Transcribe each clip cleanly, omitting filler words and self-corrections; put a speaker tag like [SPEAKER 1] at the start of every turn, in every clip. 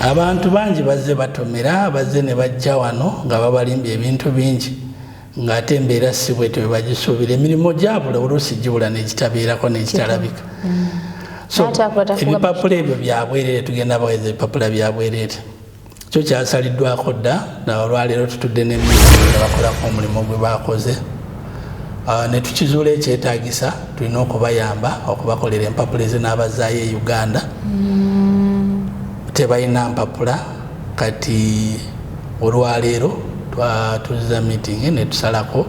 [SPEAKER 1] abantu bangi bazze batomera bazze ne bajja wano nga babalimbye ebintu bingi ng'ate embeera si bwetyo bwe bagisuubira emirimu gyabula oluusi gibula n'ekitabeerako n'ekitalabika so ebipapula ebyo byabwereere tugenda baweza ebipapula byabwereere kyo kyasaliddwako dda olwaleero tutudde n'eminisitule bakolako omulimu gwe bakoze ne tukizuula ekyetaagisa tulina okubayamba okubakolera empapula ezinaabazzaayo e Uganda tebalina mpapula kati olwaleero tuzza meeting ne tusalako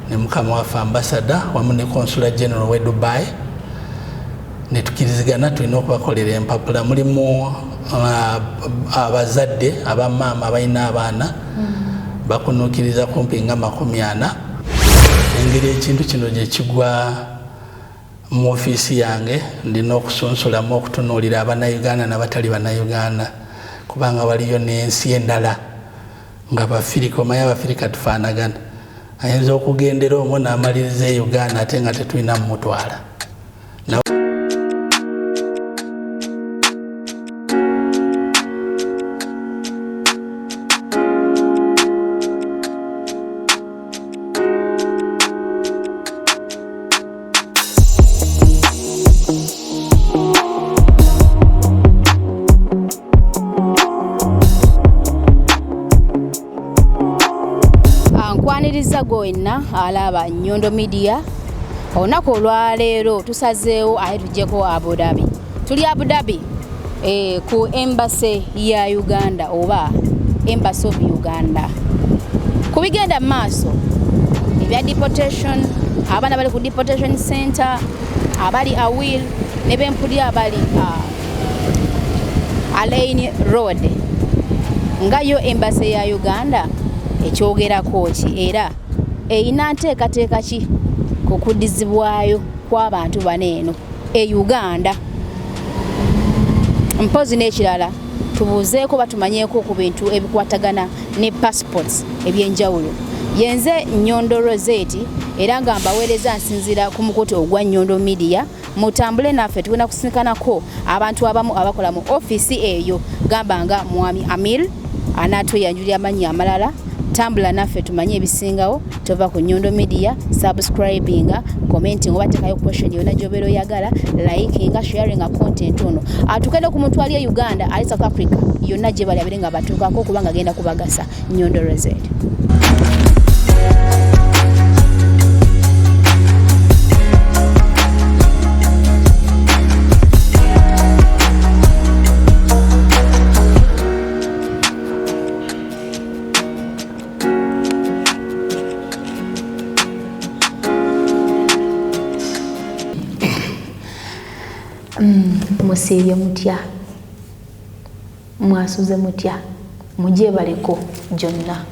[SPEAKER 1] ne mukama waffe ambassador wamu ne consular general we Dubai ne tukirizigana tulina okubakolera empapula mulimu abazadde abamaama abalina abaana bakunuukiriza kumpi nga 40 engeri ekintu kino gye kigwa mu ofiisi yange ndina okusunsulamu okutunuulira abannayuganda n'abatali bannayuganda kubanga waliyo n'ensi endala nga bafirika omanyi abafirika tufaanagana ayinza okugendera omwo n'amaliriza e Uganda ate nga tetulina mumutwala
[SPEAKER 2] Gwenna alaba Nyondo Media olunaku olwaleero tusazeewo aye tujjeko Abu Dhabi. Tuli Abu Dhabi ku Embassy ya Uganda oba Embassy of Uganda. Kubigenda maaso ebya deportation, abaana bali ku deportation center, abali awil ne bempuli abali Alain Road. Ngayo Embassy ya Uganda ekyogerako ki era eyina nteekateeka ki ku kuddizibwayo kw'abantu baneeno e Uganda. Mpozi n'ekirala tubuuzeeko batumanyeeko ku bintu ebikwatagana ne passports ebyenjawulo. Yenze Nyondo Rozet era nga mbaweereza nsinzira ku mukutu ogwa Nyondo Media. Mutambule naffe tugenda kusinkanako abantu abamu abakola mu ofiisi eyo gamba nga Mwami Amil anaatuyanjulira amannya amalala. Tambula naffe tumanye ebisingawo tova ku Nyondo Media, subscribinga, commenting oba tekayo question yona gy'obeera oyagala, likinga, sharinga content ono. Atukende ku muntu ali e Uganda ali South Africa yonna gye bali abere nga batuukako kubanga agenda kubagasa. Nyondo Rozet. Musiibye mutya, mwasuze mutya, mujje baleko gyonna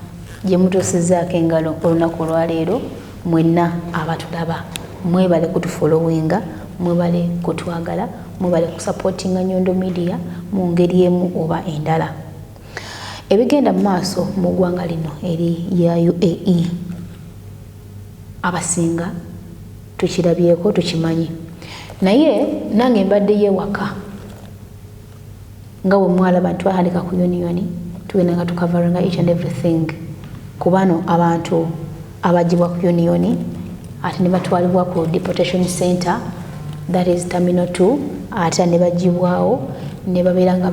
[SPEAKER 2] gye mutuusizzaako engalo olunaku olwaleero. Mwenna abatulaba mwebale kutufollowinga, mwebale kutwagala, mwebale kusupportinga Nyondo Media mu ngeri emu oba endala. Ebigenda mu maaso mu ggwanga lino eri ya UAE abasinga tukirabyeko tukimanyi. Naye nange mbadde yewaka nga bwe mwalaba ntwahandika ku union tugenda nga tukavaranga each and everything kubano abantu abagibwa ku union ate ne batwalibwa ku deportation center, that is terminal 2, ate ne bagibwawo ne babeera nga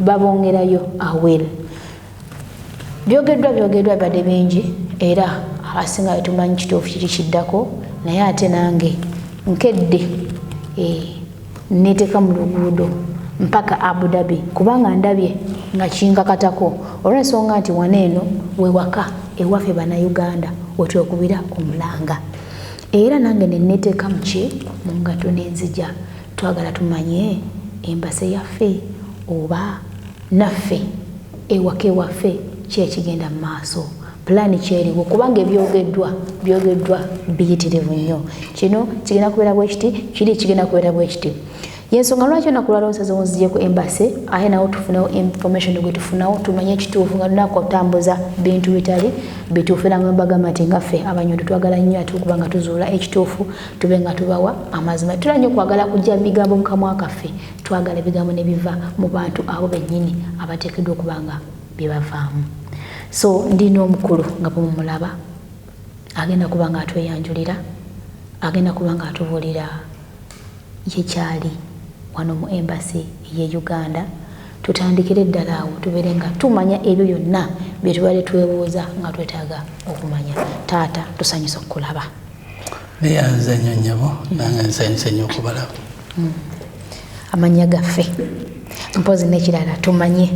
[SPEAKER 2] babongerayo awel. Byogeddwa bibadde bingi era abasinga tumanyi kituufu kiki kiddako, naye ate nange nkedde neteeka mu luguudo mpaka Abu Dhabi kubanga ndabye nga kinkakatako olw'ensonga nti waneeno we waka ewaffe bannayuganda wetwekubira ku mulanga. Era nange ne neteeka muki mu ngatto n'enzija. Twagala tumanye Embassy yaffe oba naffe ewaka ewaffe ki ekigenda mu maaso, pulaani kyeriwo kubanga ebyogeddwa biyitirivu nnyo. Kino kigenda kubeera bwe kiti, kiri kigenda kubeera bwe kiti. yensonga lwaki onakulwala osaze onzije ku embassy aye nawo tufunawo information gwe tufunawo tumanye ekituufu nga lunako otambuza bintu bitali bituufu era nga mbagamba nti ngaffe Abanyondo twagala nnyo ate okuba nga tuzuula ekituufu tube nga tubawa amazima tulina nnyo okwagala kujja bigambo mu kamwa kaffe twagala ebigambo ne biva mu bantu abo bennyini abateekeddwa okuba nga bibavaamu so ndina omukulu nga bwemumulaba agenda kuba nga atweyanjulira agenda kuba nga atubuulira yekyali wano mu embassy ye Uganda tutandikire ddala awo tubeere nga tumanya ebyo byonna bye tubadde twebuuza nga twetaaga okumanya taata tusanyuse okukulaba
[SPEAKER 1] neyanza nnyo nnyabo nange nsanyuse nnyo okubalaba
[SPEAKER 2] amanya gaffe mpozi n'ekirala tumanye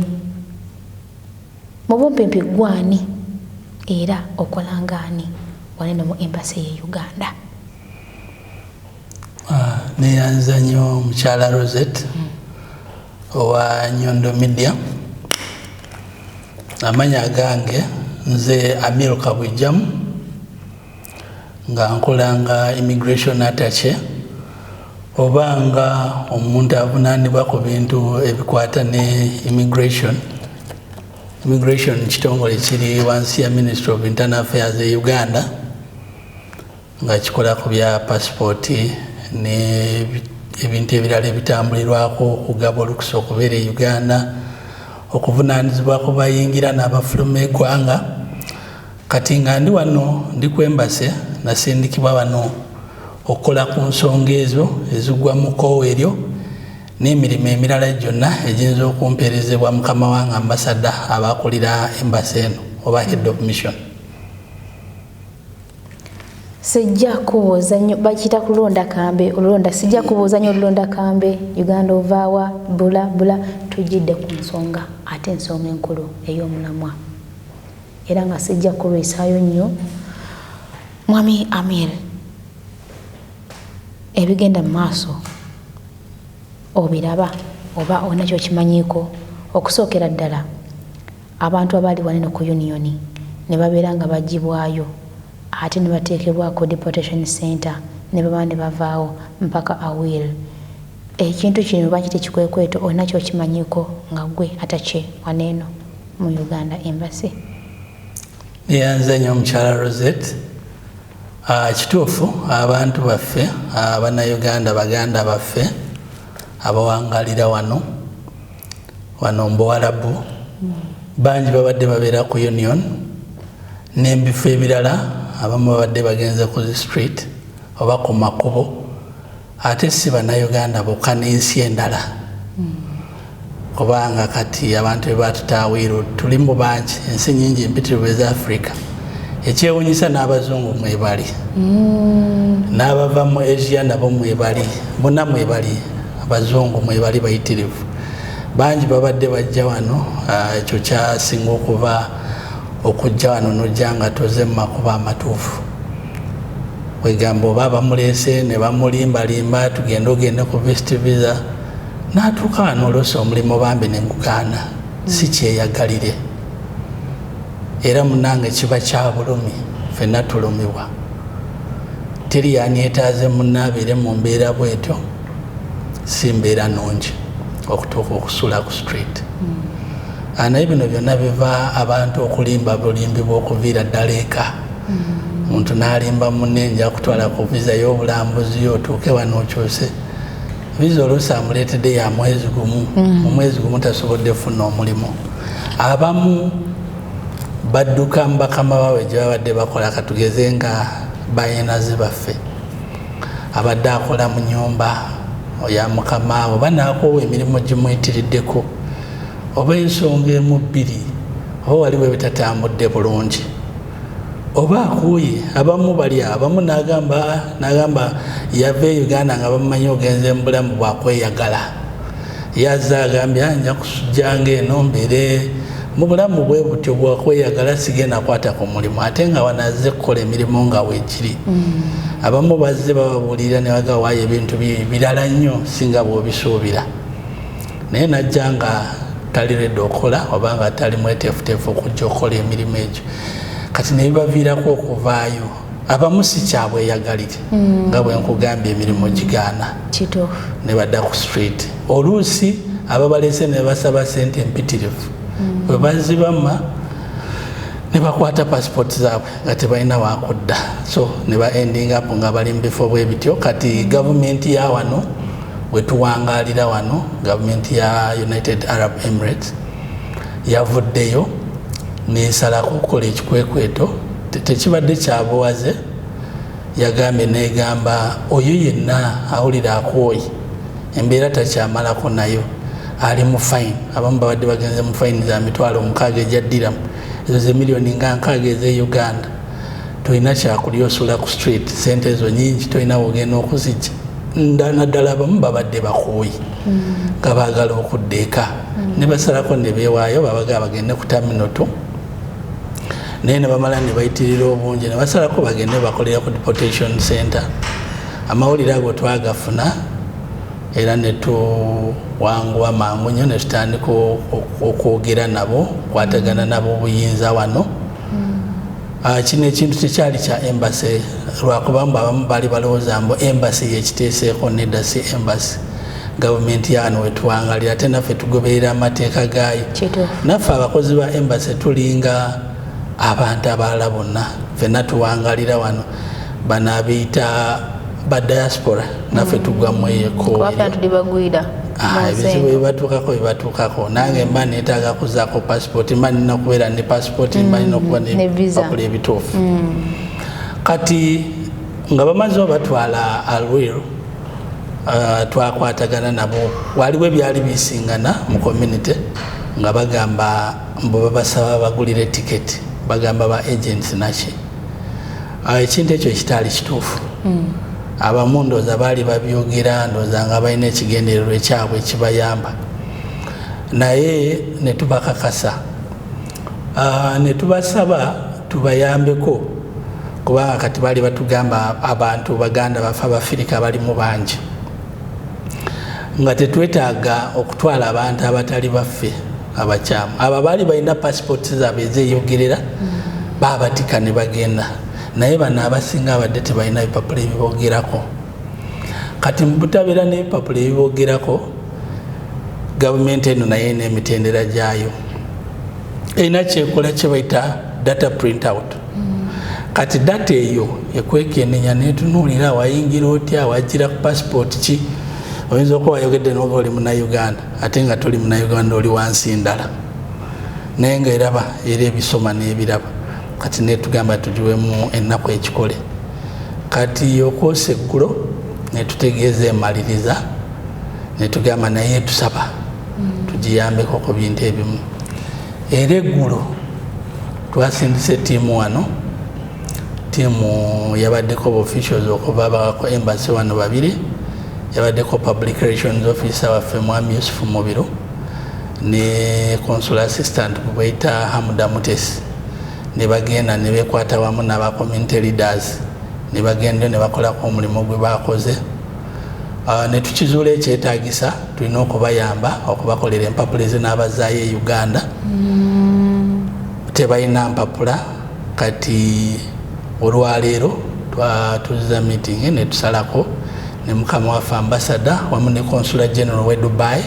[SPEAKER 2] mu bumpimpi gwani era okolangaani waneno mu embassy ye Uganda
[SPEAKER 1] neyanza nnyo mukyala Rozet owa Nyondo Media amanya gange nze Amir Kabujjamu nga nkolanga immigration attache oba nga omuntu avunaanibwa ku bintu ebikwata ne immigration kitongole kiri wansi ya Ministry of Internal Affairs e Uganda nga kikola ku bya passport ne ebintu ebirala ebitambulirwako okugaba olukusa okubeera e Uganda okuvunaanyizibwa ku bayingira n'abafuluma eggwanga kati nga ndi wano ndi ku embassy nasindikibwa wano okukola ku nsonga ezo ezigwa mu kkowe eryo n'emirimu emirala gyonna egiyinza okumpeerezebwa mukama wange ambasada abakulira embassy eno oba head of mission
[SPEAKER 2] sijja kubuuza nnyo bakiyita kulonda kambe olonda sijja kubuuza nnyo olonda kambe Uganda ovaawa bula tujjidde ku nsonga ate ensonga enkulu ey'omulamwa era nga sijja kulwisaayo nnyo mwami Amir ebigenda mu maaso obiraba oba onakyo kimanyiiko okusookera ddala abantu abaali wanene ku union ne babeera nga bagibwayo ate ne bateekebwako deportation center ne baba ne bavaawo mpaka awil ekintu kino lwaki tekikwekweto onakyo kimanyiiko nga gwe atake waneeno mu Uganda Embassy
[SPEAKER 1] neyanza nnyo omukyala Rozet kituufu abantu baffe Abannayuganda baganda baffe abawangalira wano mbuwalabu bangi babadde babeera ku union n'embifo ebirala abamu babadde bagenze ku street oba ku makubo ate si Bannayuganda bokka n'ensi endala kubanga kati abantu bebatutaawiira tuli mu bangi ensi nyingi empitirivu eza Africa ekyewunyisa n'abazungu mwebali n'abava mu Asia nabo mwebali bonna mwebali abazungu mwebali bayitirivu bangi babadde bajja wano ekyo kyasinga okujja wano nojja nga toze mu makuba amatuufu wegamba oba bamuleese ne bamulimbalimba tugenda ogende ku visit visa n'atuuka wano olwosa omulimu bambi ne ngugaana si kyeyagalire era munange kiba kya bulumi ffenna tulumibwa teri yanyeetaaze munnaabeere mu mbeera bwetyo si mbeera nungi okutuuka okusula ku street naye bino byonna biva abantu okulimba bulimbi bw'okuviira ddala eka omuntu n'alimba munne nja kutwala ku visa y'obulambuzi otuuke wano okyuse visa oluusi amuleetedde ya mwezi gumu mu mwezi gumu tasobodde funa omulimu abamu badduka mu bakama baabwe gye babadde bakola katugeze nga bayenazi baffe abadde akola mu nnyumba ya mukama oba n'akoowa emirimu gimuyitiriddeko oba ensonga emu bbiri oba waliwo ebitatambudde bulungi oba akuuye abamu bali abamu n'agamba yava e Uganda nga bamumanyi ogenze mu bulamu bwakweyagala yazza agambye nja kusujjanga eno mbeere mu bulamu bwe butyo bwakweyagala sigenda kwata ku mulimu ate nga wanazze kukola emirimu nga weekiri abamu bazze bababuulira ne bagawaayo ebintu birala nnyo singa bw'obisuubira naye najja nga taliredde okukola oba nga tali mweteefuteefu okujja okukola emirimu egyo kati ne bibaviirako okuvaayo abamu si kyabweyagalire nga bwe nkugambye emirimu gigaana ne badda ku street. Oluusi ababalese ne basaba ssente empitirivu bwe bazibama ne bakwata passport zaabwe nga tebalina wakudda, so ne ba ending up nga bali mu bifo bwe bityo. Kati gavumenti ya wano wetuwangalira wano, gavumenti ya United Arab Emirates yavuddeyo nesalako okukola ekikwekweto, tekibadde kyabuwaze. Yagambye negamba oyo yenna awulira akwoyi embeera takyamalako nayo ali mu fine. Abamu babadde bagenze mu fine za mitwalo 6 ejaddiramu, ezo ze miliyoni nga 6 eze Uganda. Tolina kyakulya osula ku street, sente ezo nyingi tolina wogenda okuzijja. Naddala abamu babadde bakooyi nga baagala okudda eka ne basalako ne beewaayo babaga bagende ku terminal 2 naye ne bamala ne bayitirira obungi ne basalako bagende bakolera ku deportation center. Amawulire ago twagafuna era ne tuwanguwa mangu nnyo ne tutandika okwogera nabo, kwatagana nabo obuyinza wano. Kino ekintu tekyali kya embassy lwakubanga abamu bali balowooza mbu embassy yekiteeseeko, nedda si embassy. Gavumenti yano wetuwangalira ate naffe tugoberera amateeka gaayo. Naffe abakozi ba embassy tulinga abantu abalala bonna, ffenna tuwangalira wano bano abiyita ba diaspora, naffe tugwamu eyo ebizibu bibatuukako. Nange mba neetaaga kuzaako passport, mba nina kubeera ne passport, mba nina okuba nebipapula ebituufu. Kati nga bamaze obatwala Alwil, twakwatagana nabo, waliwo ebyali bisingana mu community nga bagamba mbu babasaba bagulire ticket, bagamba ba agents naki. Ekintu ekyo kitaali kituufu. Abamu ndooza baali babyogera, ndooza nga balina ekigendererwa ekyabwe ekibayamba, naye ne tubakakasa ne tubasaba tubayambeko, kubanga kati baali batugamba abantu Baganda bafe Abafirika balimu bangi nga tetwetaaga okutwala abantu abatali baffe abakyamu. Abo baali balina passport zaabwe ezeeyogerera baabatika ne bagenda, naye bano abasinga abadde tebalina bipapula ebibogerako. Kati mu butabeera n'ebipapula ebibogerako, gavumenti eno naye n'emitendera gyayo erina kyekola kye bayita data print out. Kati data eyo ekwekenenya netunuulira wayingira otya, wagira ku passport ki. Oyinza okuba wayogedde n'oba oli Munnayuganda ate nga toli Munnayuganda, oli wansi ndala, naye nga eraba era ebisoma n'ebiraba. Kati netugamba tugiwemu ennaku ekikole. Kati okwosa eggulo netutegeeza emaliriza, netugamba naye tusaba tugiyambeko ku bintu ebimu. Era eggulo twasindise ttiimu wano, ttiimu yabaddeko officials okuva abako embassy wano 2, yabaddeko public relations officer waffe Mwami Yusufu Mubiro ne consular assistant kubaita Hamuda Mutesi. Ne bagenda ne bekwata wamu n'aba community leaders ne bagenda ne bakolako omulimu gwe bakoze. Ne tukizuula ekyetaagisa tulina okubayamba okubakolera empapula ezinabazaayo e Uganda. Tebalina mpapula. Kati olwaleero twatuziza meeting ne tusalako ne mukama waffe ambassador wamu ne consular general we Dubai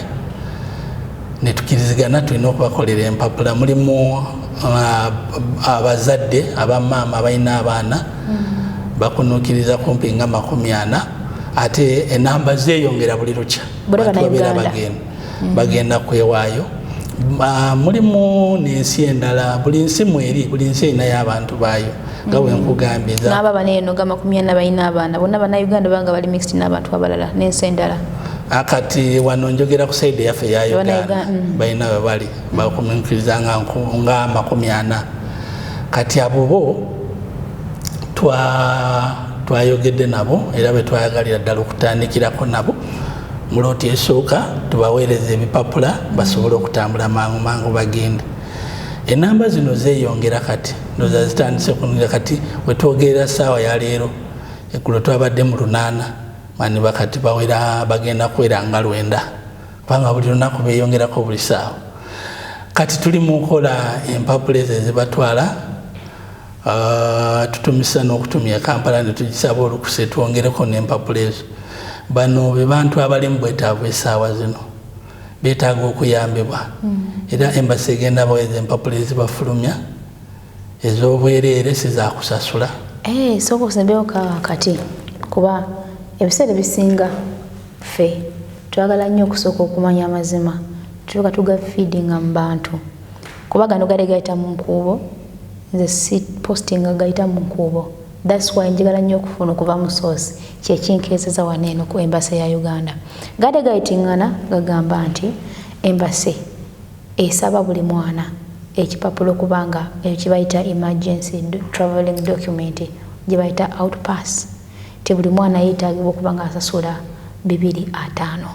[SPEAKER 1] ne tukirizigana tulina okubakolera empapula. Mulimu abazadde abamaama abalina abaana bakunuukiriza kumpi nga 40, ate enamba zeeyongera buli lukya babeera bagenda kwewaayo. Mulimu n'ensi endala, buli nsi mweri, buli nsi erinayo abantu baayo nga bwe nkugambye.
[SPEAKER 2] N'abo baneeno nga 40 balina abaana bonna Bannayuganda banga bali mixed n'abantu abalala n'ensi endala. Akati wano njogera ku side yaffe ya Uganda balina we bali bakuminkiriza nga 40. Kati abo bo twayogedde nabo era bwe twayagalira ddala okutandikirako nabo mu looti esooka tubaweereza ebipapula basobole okutambula mangu mangu bagenda. Enamba zino zeeyongera kati ndoza zitandise kunira. Kati wetwogerera ssaawa ya leero eggulo twabadde mu 8 mani bakati bawera bagenda kwera nga 9 kubanga buli lunaku beeyongerako buli ssaawa. Kati tuli mu nkola empapula ezo ezibatwala
[SPEAKER 1] tutumisa n'okutumya Kampala ne tugisaba olukuse twongereko n'empapula ezo. Bano be bantu abali mu bwetaavu essaawa zino beetaaga okuyambibwa era embassy egenda baweza empapula ezibafulumya ez'obwereere sizakusasula.
[SPEAKER 2] Sooka osembewo kati kuba ebiseera bisinga ffe twagala nnyo okusooka okumanya amazima tutuuka tugafiidinga mu bantu kuba gano gali gayita mu nkuubo nze si postinga gayita mu nkuubo. That's why njagala nnyo okufuna okuva mu source kyekinkeezeza waneeno ku embassy ya Uganda. Gade gayitingana gagamba nti embassy esaba buli mwana ekipapula okubanga ekyo bayita emergency travelling document gye bayita outpass te buli mwana yeetaagibwa okubanga asasula 250.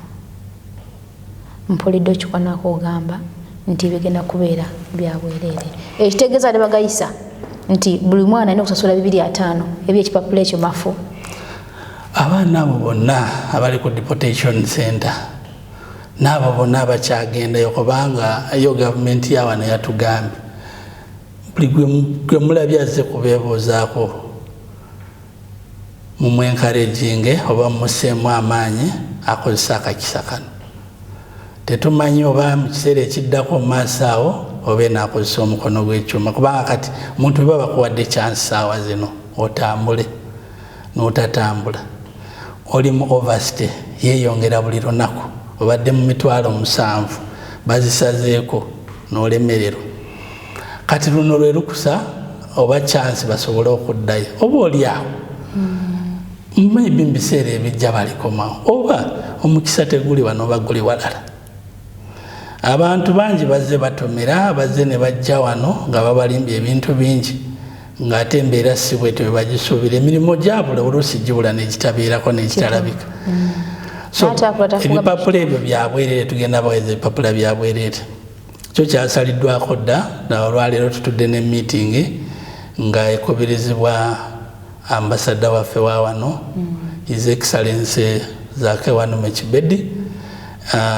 [SPEAKER 2] Mpulidde okikwanako ogamba nti bigenda kubeera bya bwereere. Ekitegeeza ne bagayisa nti buli mwana alina okusasula 250 ebyekipapula ekyo mafu.
[SPEAKER 1] Abaana abo bonna abali ku deportation center n'abo bonna abakyagendayo kubanga yo gavumenti yawano yatugambye buli gwe mulabye azze kubeebuuzaako mumwenkareginge oba museemu amaanyi akozesa akakisa kano. Tetumanyi oba mu kiseera ekiddako mu maaso awo oba enaakozesa omukono gw'ekyuma kubanga kati omuntu bwe baba bakuwadde chance saawa zino otambule n'otatambula oli mu overstay yeeyongera buli lunaku obadde mu 7,000 bazisazeeko n'olemererwa. Kati luno lwe lukusa oba chance basobole okuddayo oba oli awo maybe mu biseera ebijja balikomawo oba omukisa teguli wano oba guli walala. Abantu bangi bazze batomera bazze ne bajja wano nga babalimbye ebintu bingi ng'ate embeera si bwetyo bagisuubira emirimu gyabula oluusi gibula negitabeerako negitalabika. So ebipapula ebyo byabwereere tugenda baweza ebipapula byabwereere kyo kyasaliddwako dda olwaleero tutudde ne meeting nga ekubirizibwa ambassador waffe wa wano His Excellency Zake wano Mechibedi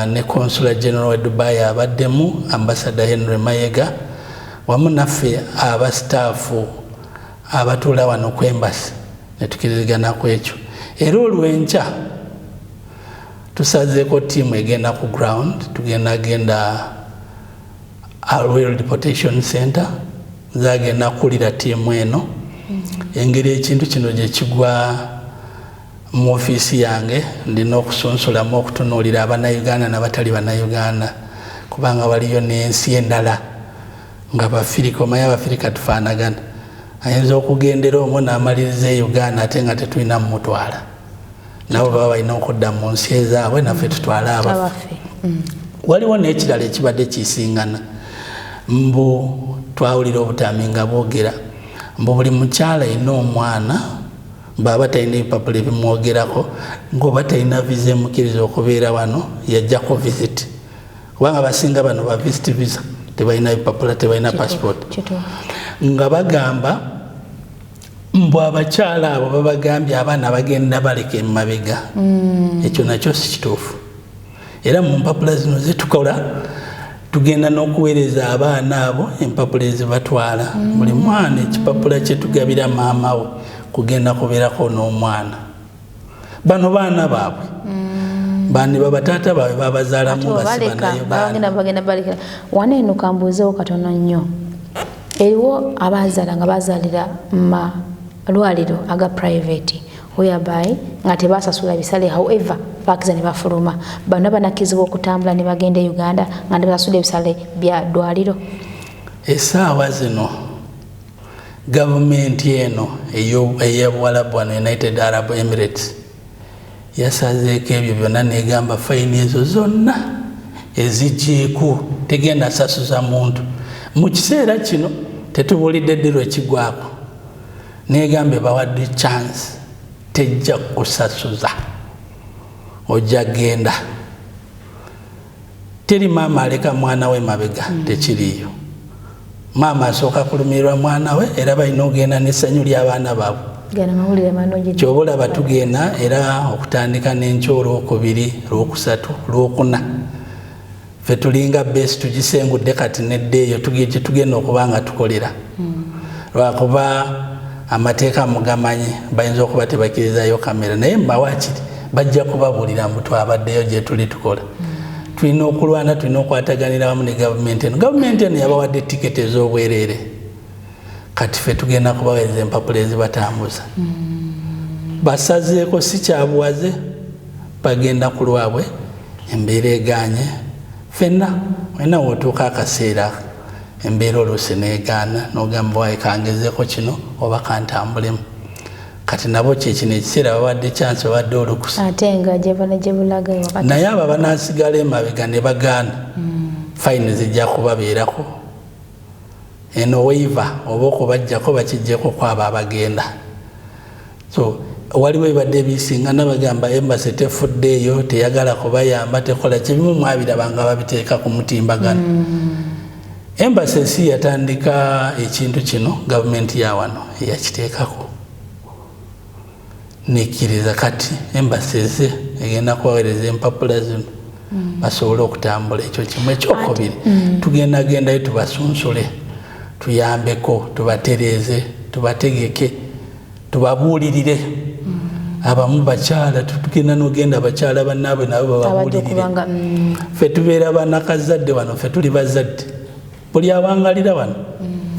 [SPEAKER 1] ne Consular General wa Dubai abaddemu Ambassador Henry Mayega wamu naffe abastaafu abatuula wano ku embassy ne tukirizigana ku ekyo. Era olw'enkya tusazeeko ttiimu egenda ku ground tugenda Royal Deportation Center zagenda kulira ttiimu eno engeri ekintu kino gye kigwa mu ofiisi yange ndina okusunsulamu okutunuulira Abannayuganda n'abatali Bannayuganda kubanga waliyo n'ensi endala nga Bafirika omanyi Abafirika tufaanagana ayinza okugendera omwo n'amaliriza e Uganda ate nga tetulina mumutwala nabo baba balina okudda mu nsi ezaabwe naffe tutwale abaffe. Waliwo n'ekirala ekibadde kisingana mbu twawulira obutami nga boogera mbu buli mukyala alina omwana baba talina ebipapula ebimwogerako ng'oba talina visa emukkiriza okubeera wano yajjako visit kubanga basinga bano ba visit visa tebalina bipapula tebalina passport nga bagamba mbu abakyala abo babagambye abaana bagenda baleka emabega ekyo nakyo si kituufu era mu mpapula zino zetukola tugenda n'okuweereza abaana abo empapula ezibatwala buli mwana ekipapula kye tugabira maama we kugenda kubeerako n'omwana bano baana baabwe bani babataata baabwe babazaalamu
[SPEAKER 2] bagenda wane eno kambuuzeewo katono nnyo eriwo abazaala nga bazaalira malwaliro aga private whereby nga tebasasula bisale however bakiza ne bafuluma bano banakizibwa okutambula ne bagenda e Uganda nga tebasasula ebisale bya ddwaliro.
[SPEAKER 1] Essaawa zino gavumenti eno ey'Obuwarabu wano United Arab Emirates yasazeeko ebyo byonna negamba fayini ezo zonna ezigyeeko tegenda sasuza muntu mu kiseera kino tetubulidde ddi lwekigwako negambe bawadde chance tejja kusasuza ojja genda teri maama aleka mwana we mabega tekiriyo maama asooka kulumirwa mwana we era balina ogenda n'essanyu ly'abaana baabwe kyobulaba tugenda era okutandika n'enkya olwokubiri lwokusatu lwokuna ffe tulinga besi tugisengudde kati nedda eyo gye tugenda okuba nga tukolera lwakuba amateeka mugamanyi bayinza okuba tebakkirizayo kamera naye mbawakiri bajja kubabuulira mbu twabaddeyo gye tuli tukola tulina okulwana tulina okwataganira wamu ne gavumenti eno gavumenti eno yabawadde tiketi ez'obwereere kati ffe tugenda kubaweereza empapula ezibatambuza basazeeko si kyabuwaze bagenda ku lwabwe embeera eganye ffenna wena wotuuka akaseera embeera oluusi negaana n'ogamba wayi kangezeeko kino oba kantambulemu kati nabo kyekino ekiseera bawadde chance bawadde olukusa
[SPEAKER 2] ate nga gyebulaga
[SPEAKER 1] naye abo banaasigala emabega ne bagaana fayini zijja kubabeerako eno waiva oba okubajjako bakijjeko kwabo abagenda so waliwo ebadde ebisingana bagamba embassy tefuddeeyo teyagala kubayamba tekola kibimu mwabirabanga babiteeka ku mutimbagano embassy si yatandika ekintu kino gavumenti ya wano eyakiteekako nekkiriza kati embassy ze egenda kubaweereza empapula zino basobole okutambula ekyo kimu ekyokubiri tugendagendayo tubasunsule tuyambeko tubatereeze tubategeke tubabuulirire abamu bakyala tugenda n'ogenda bakyala bannaabwe nabo bababuulirire ffe tubeera banakazadde wano ffe tuli bazadde buli awangalira wano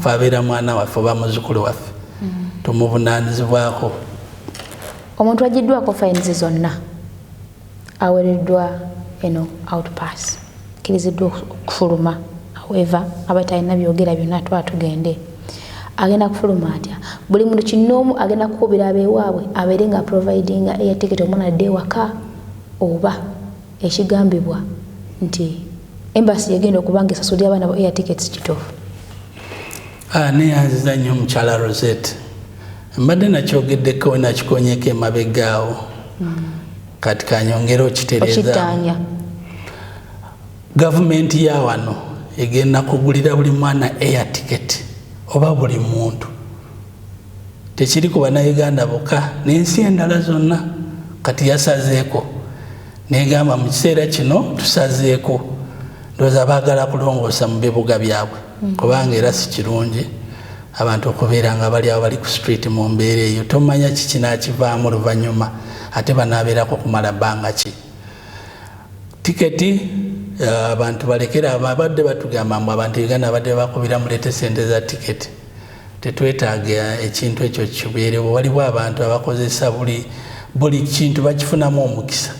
[SPEAKER 1] fe abeera mwana waffe oba muzukulu waffe tumuvunaanyizibwako
[SPEAKER 2] omuntu agiddwako fayinizi zonna aweereddwa eno outpass kiriziddwa okufuluma however aba talina byogera byonna twatugende agenda kufuluma atya buli muntu kinoomu agenda kukubira abeewaabwe abeere nga providinga airticket omwana adde waka oba ekigambibwa nti embassy yagenda okuba nga esasulira abaana bo airtickets kituufu
[SPEAKER 1] neyanziza nnyo omukyala Rozet mbadde nakyogeddeko nakikonyeko emabegaawo kati kanyongera okitereeza gavumenti ya wano egenda kugulira buli mwana airticket oba buli muntu tekiri ku bannayuganda bokka n'ensi endala zonna kati yasazeeko negamba mu kiseera kino tusazeeko ndowooza baagala kulongoosa mu bibuga byabwe kubanga era si kirungi abantu okubeera nga bali awo bali ku street mu mbeera eyo tomanya kikinakivaamu luvannyuma ate banaabeerako kumala bbanga ki tiketi abantu balekera abadde batugamba mbu abantu Uganda badde bakubira mulete sente za tiketi tetwetaaga ekintu ekyo kibeerewo waliwo abantu abakozesa buli kintu bakifunamu omukisa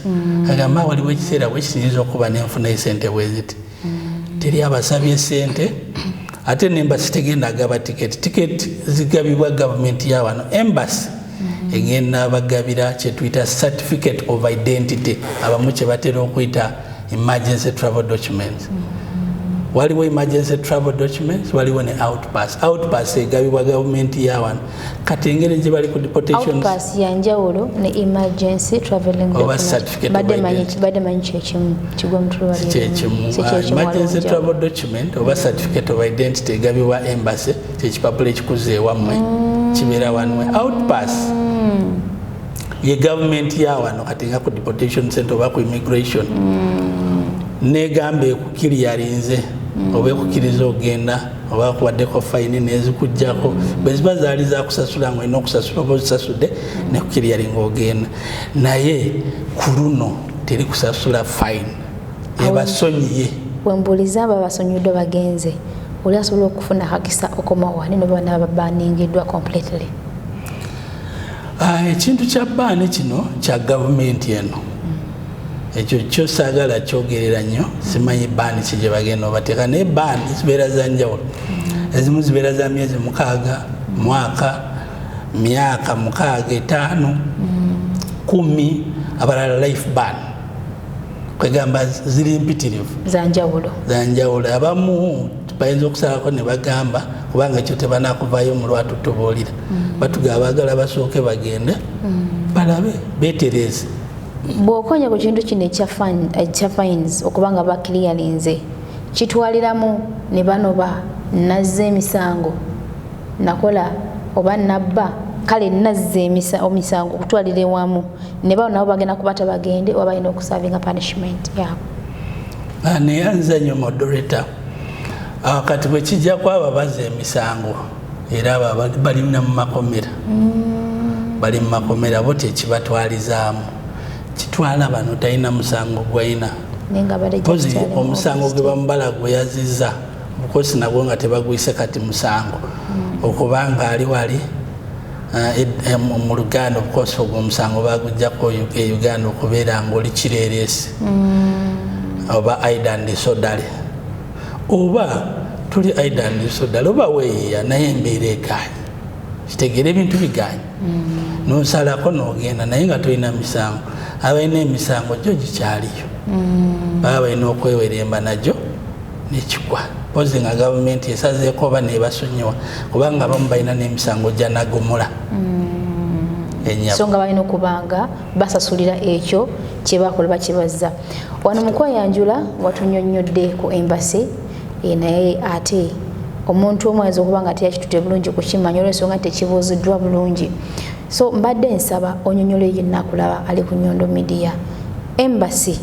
[SPEAKER 1] agamba waliwo ekiseera bwe kiyinza okuba nenfuna esente bweziti teri abasabye sente ate n'embassy tegenda agaba tiketi zigabibwa gavumenti ya wano embassy egenda bagabira kyetuyita certificate of identity abamu kye batera okuyita emergency travel documents waliwo emergency travel documents waliwo ne outpass egabibwa gavumenti ya wano kati engeri gye bali ku deportations
[SPEAKER 2] outpass yanjawulo ne emergency traveling badde manyi kyekimu kigwa
[SPEAKER 1] emergency travel document oba certificate of identity egabibwa embassy kyekipapula ekikuze ewammwe kibeera wanwe outpass ye gavumenti ya wano kati nga ku deportation center oba ku immigration negamba ekukiriyalinze oba ekukkiriza ogenda oba kubaddeko fayini nezikujjako bwe ziba zaali zakusasula nga olina okusasula oba ozisasudde nekukiriyalinga ogenda naye ku luno teri kusasula fayini ebasonyiye
[SPEAKER 2] wembuuliza abo abasonyiddwa bagenze oli asobola okufuna hakisa okomawa nino bana babaningiddwa completely
[SPEAKER 1] ekintu kya baani kino kya gavumenti eno ekyo kyo saagala kyogerera nnyo simanyi baani kigye bagenda obateeka naye baani zibeera za njawulo ezimu zibeera za myezi 6 mwaka myaka 6 5 10 abalala life ban kwegamba ziri mpitirivu za njawulo abamu bayinza okusalako ne bagamba kubanga ekyo tebanakuvaayo mu lwatu tubuulira batugaba baagala basooke bagende balabe beetereze
[SPEAKER 2] bw'okonya ku kintu kino ekya fines okubanga bakiriyalinze kitwaliramu ne banoba nazza emisango nakola oba nabba kale nazza emisango okutwalira ewamu ne bao nabo bagenda kubata bagende oba balina okusavinga punishment yaabo
[SPEAKER 1] neyanza nnyo moderator kati bwe kijja kwaba bazza emisango era bali mu makomera bali mu makomera bo tekibatwalizaamu kitwala bano talina musango gwalina pozi omusango gwe bamubala gwe yazizza bukosi nabwo nga tebagwise kati musango okubanga ali wali mu Luganda bukosi ogwo omusango bagujjako Uganda okubeera ng'oli kireeresi oba aidandi sodale oba tuli aidandi sodale oba weeya naye embeera egaanye kitegeera ebintu bigaanye n'osalako n'ogenda naye nga tolina misango abalina emisango gyo gikyaliyo baba balina okweweremba nagyo nekigwa pozi nga gavumenti esazeeko oba nebasonyiwa kubanga abamu balina n'emisango gyanagomola
[SPEAKER 2] so nga balina okubanga basasulira ekyo kyebakola bakibazza wano mukwayanjula watunyonnyodde ku embassy naye ate omuntu omu ayinza okuba nga teyakitute bulungi kukimanya olw'ensonga tekibuuziddwa bulungi so mbadde nsaba onyonyole yennakulaba ali ku Nyondo Media embassy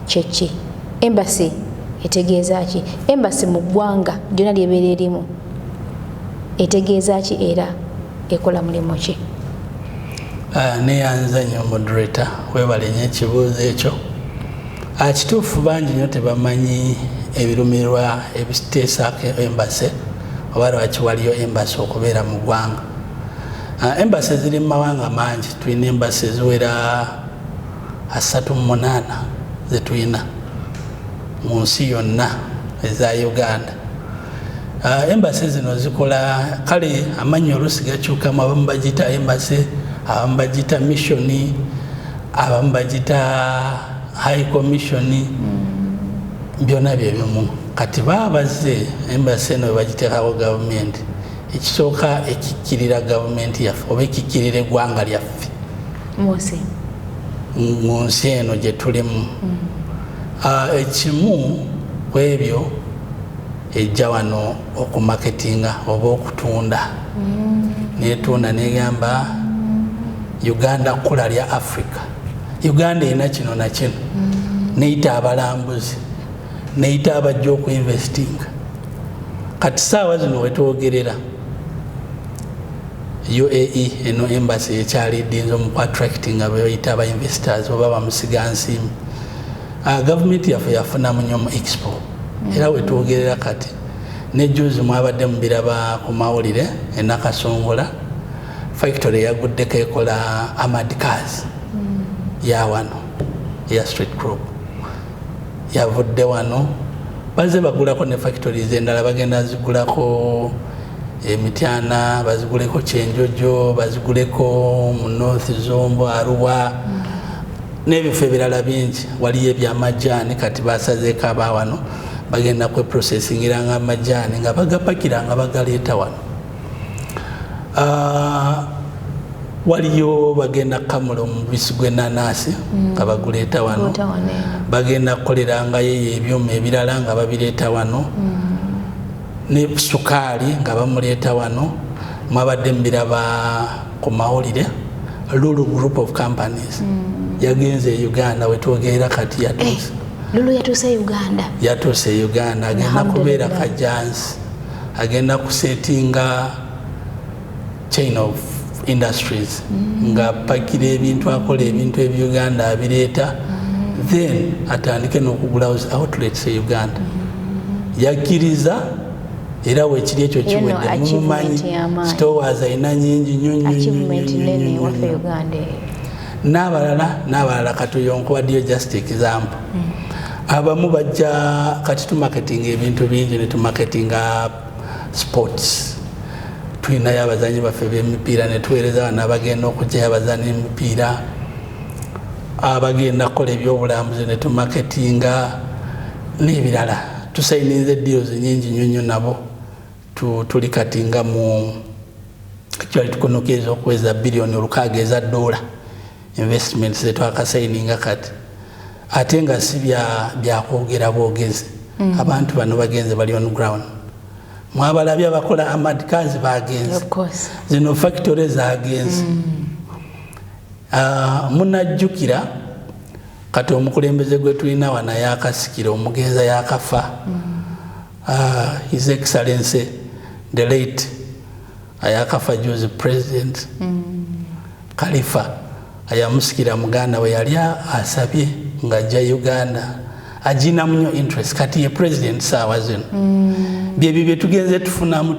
[SPEAKER 2] kyeki embassy etegeeza ki embassy mu ggwanga lyonna lyebeera erimu etegeeza ki era ekola mulimu ki
[SPEAKER 1] neyanza nnyo moderator webale nnyo ekibuuzo ekyo kituufu bangi nnyo tebamanyi ebirumirwa ebiteesaako embassy oba lwaki waliyo embassy okubeera mu ggwanga embassy ziri mu mawanga mangi tulina embassy eziwera 38 zetulina mu nsi yonna eza Uganda embassy zino zikola kale amannya oluusi gakyukamu abamu bagiyita embassy abamu bagiyita mission abamu bagiyita high commission byonna bye bimu kati baabazze embassy eno bagiteekawo gavumenti ekisooka ekikkirira gavumenti yaffe oba ekikkirira eggwanga lyaffe mu nsi eno gye tulimu ekimu ku ebyo ejja wano okumaketinga oba okutunda netunda negamba Uganda kkula lya Africa Uganda erina kino na kino neyita abalambuzi neyita abajja okuinvestinga kati saawa zino wetwogerera UAE eno embassy ekyalidinza mu attractinga bayita aba investors oba bamusigansiimi gavumenti yaffe yafunamu nnyo mu expo era wetwogerera kati nejuzi mwabadde mubiraba ku mawulire enakasongola factory yaguddeko ekola amadcars ya wano ya street group yavudde wano baze bagulako ne factories endala bagenda zigulako emityana baziguleko kyenjojo baziguleko mu North Zombo Arua n'ebifo ebirala bingi waliyo ebyamajjaani kati basazeeko aba wano bagenda kwe processingira nga amajjaani nga bagapakira nga bagaleeta wano waliyo bagenda kamula omubisi gw'enanasi nga baguleeta wano bagenda kukolerangayo ebyuma ebirala nga babireeta wano ne sukaali nga bamuleeta wano mwabadde mbiraba ku mawulire Lulu group of companies yagenze e Uganda wetwogerera kati yatuuse
[SPEAKER 2] Lulu yatuuse Uganda
[SPEAKER 1] yatuuse Uganda agenda kubeera kajansi agenda kusetinga chain of industries nga pakira ebintu akola ebintu ebya Uganda abireeta then atandike n'okugula outlets e Uganda yakkiriza era wekiri ekyo kiwedde mumumanyi stores ayina nyingi nnyo n'abalala katuyonkuwaddiyo just example abamu bajja kati tumarketinga ebintu bingi ne tumarketinga sports tulinayo abazanyi baffe b'emipiira ne tuweereza bano abagenda okugyayo abazanyi emipiira abagenda kukola ebyobulambuzi ne tumarketinga n'ebirala tusayininze deals nyingi nnyo nabo tuli kati nga mu kyali tukunukiriza okuweza biliyoni 6 eza dola investments zetwakasayininga kati ate nga si byakwogera bwogezi abantu bano bagenze bali on ground mwabalabye abakola amadcars bagenze zino factory zagenze munajjukira kati omukulembeze gwe tulina wana yakasikira omugenza yakafa His Excellency the late ayakafa juzi president Khalifa ayamusikira muganda we yali asabye ng'ajja Uganda ajina munyo interest kati ye president saawa zino bye tugenze tufunamu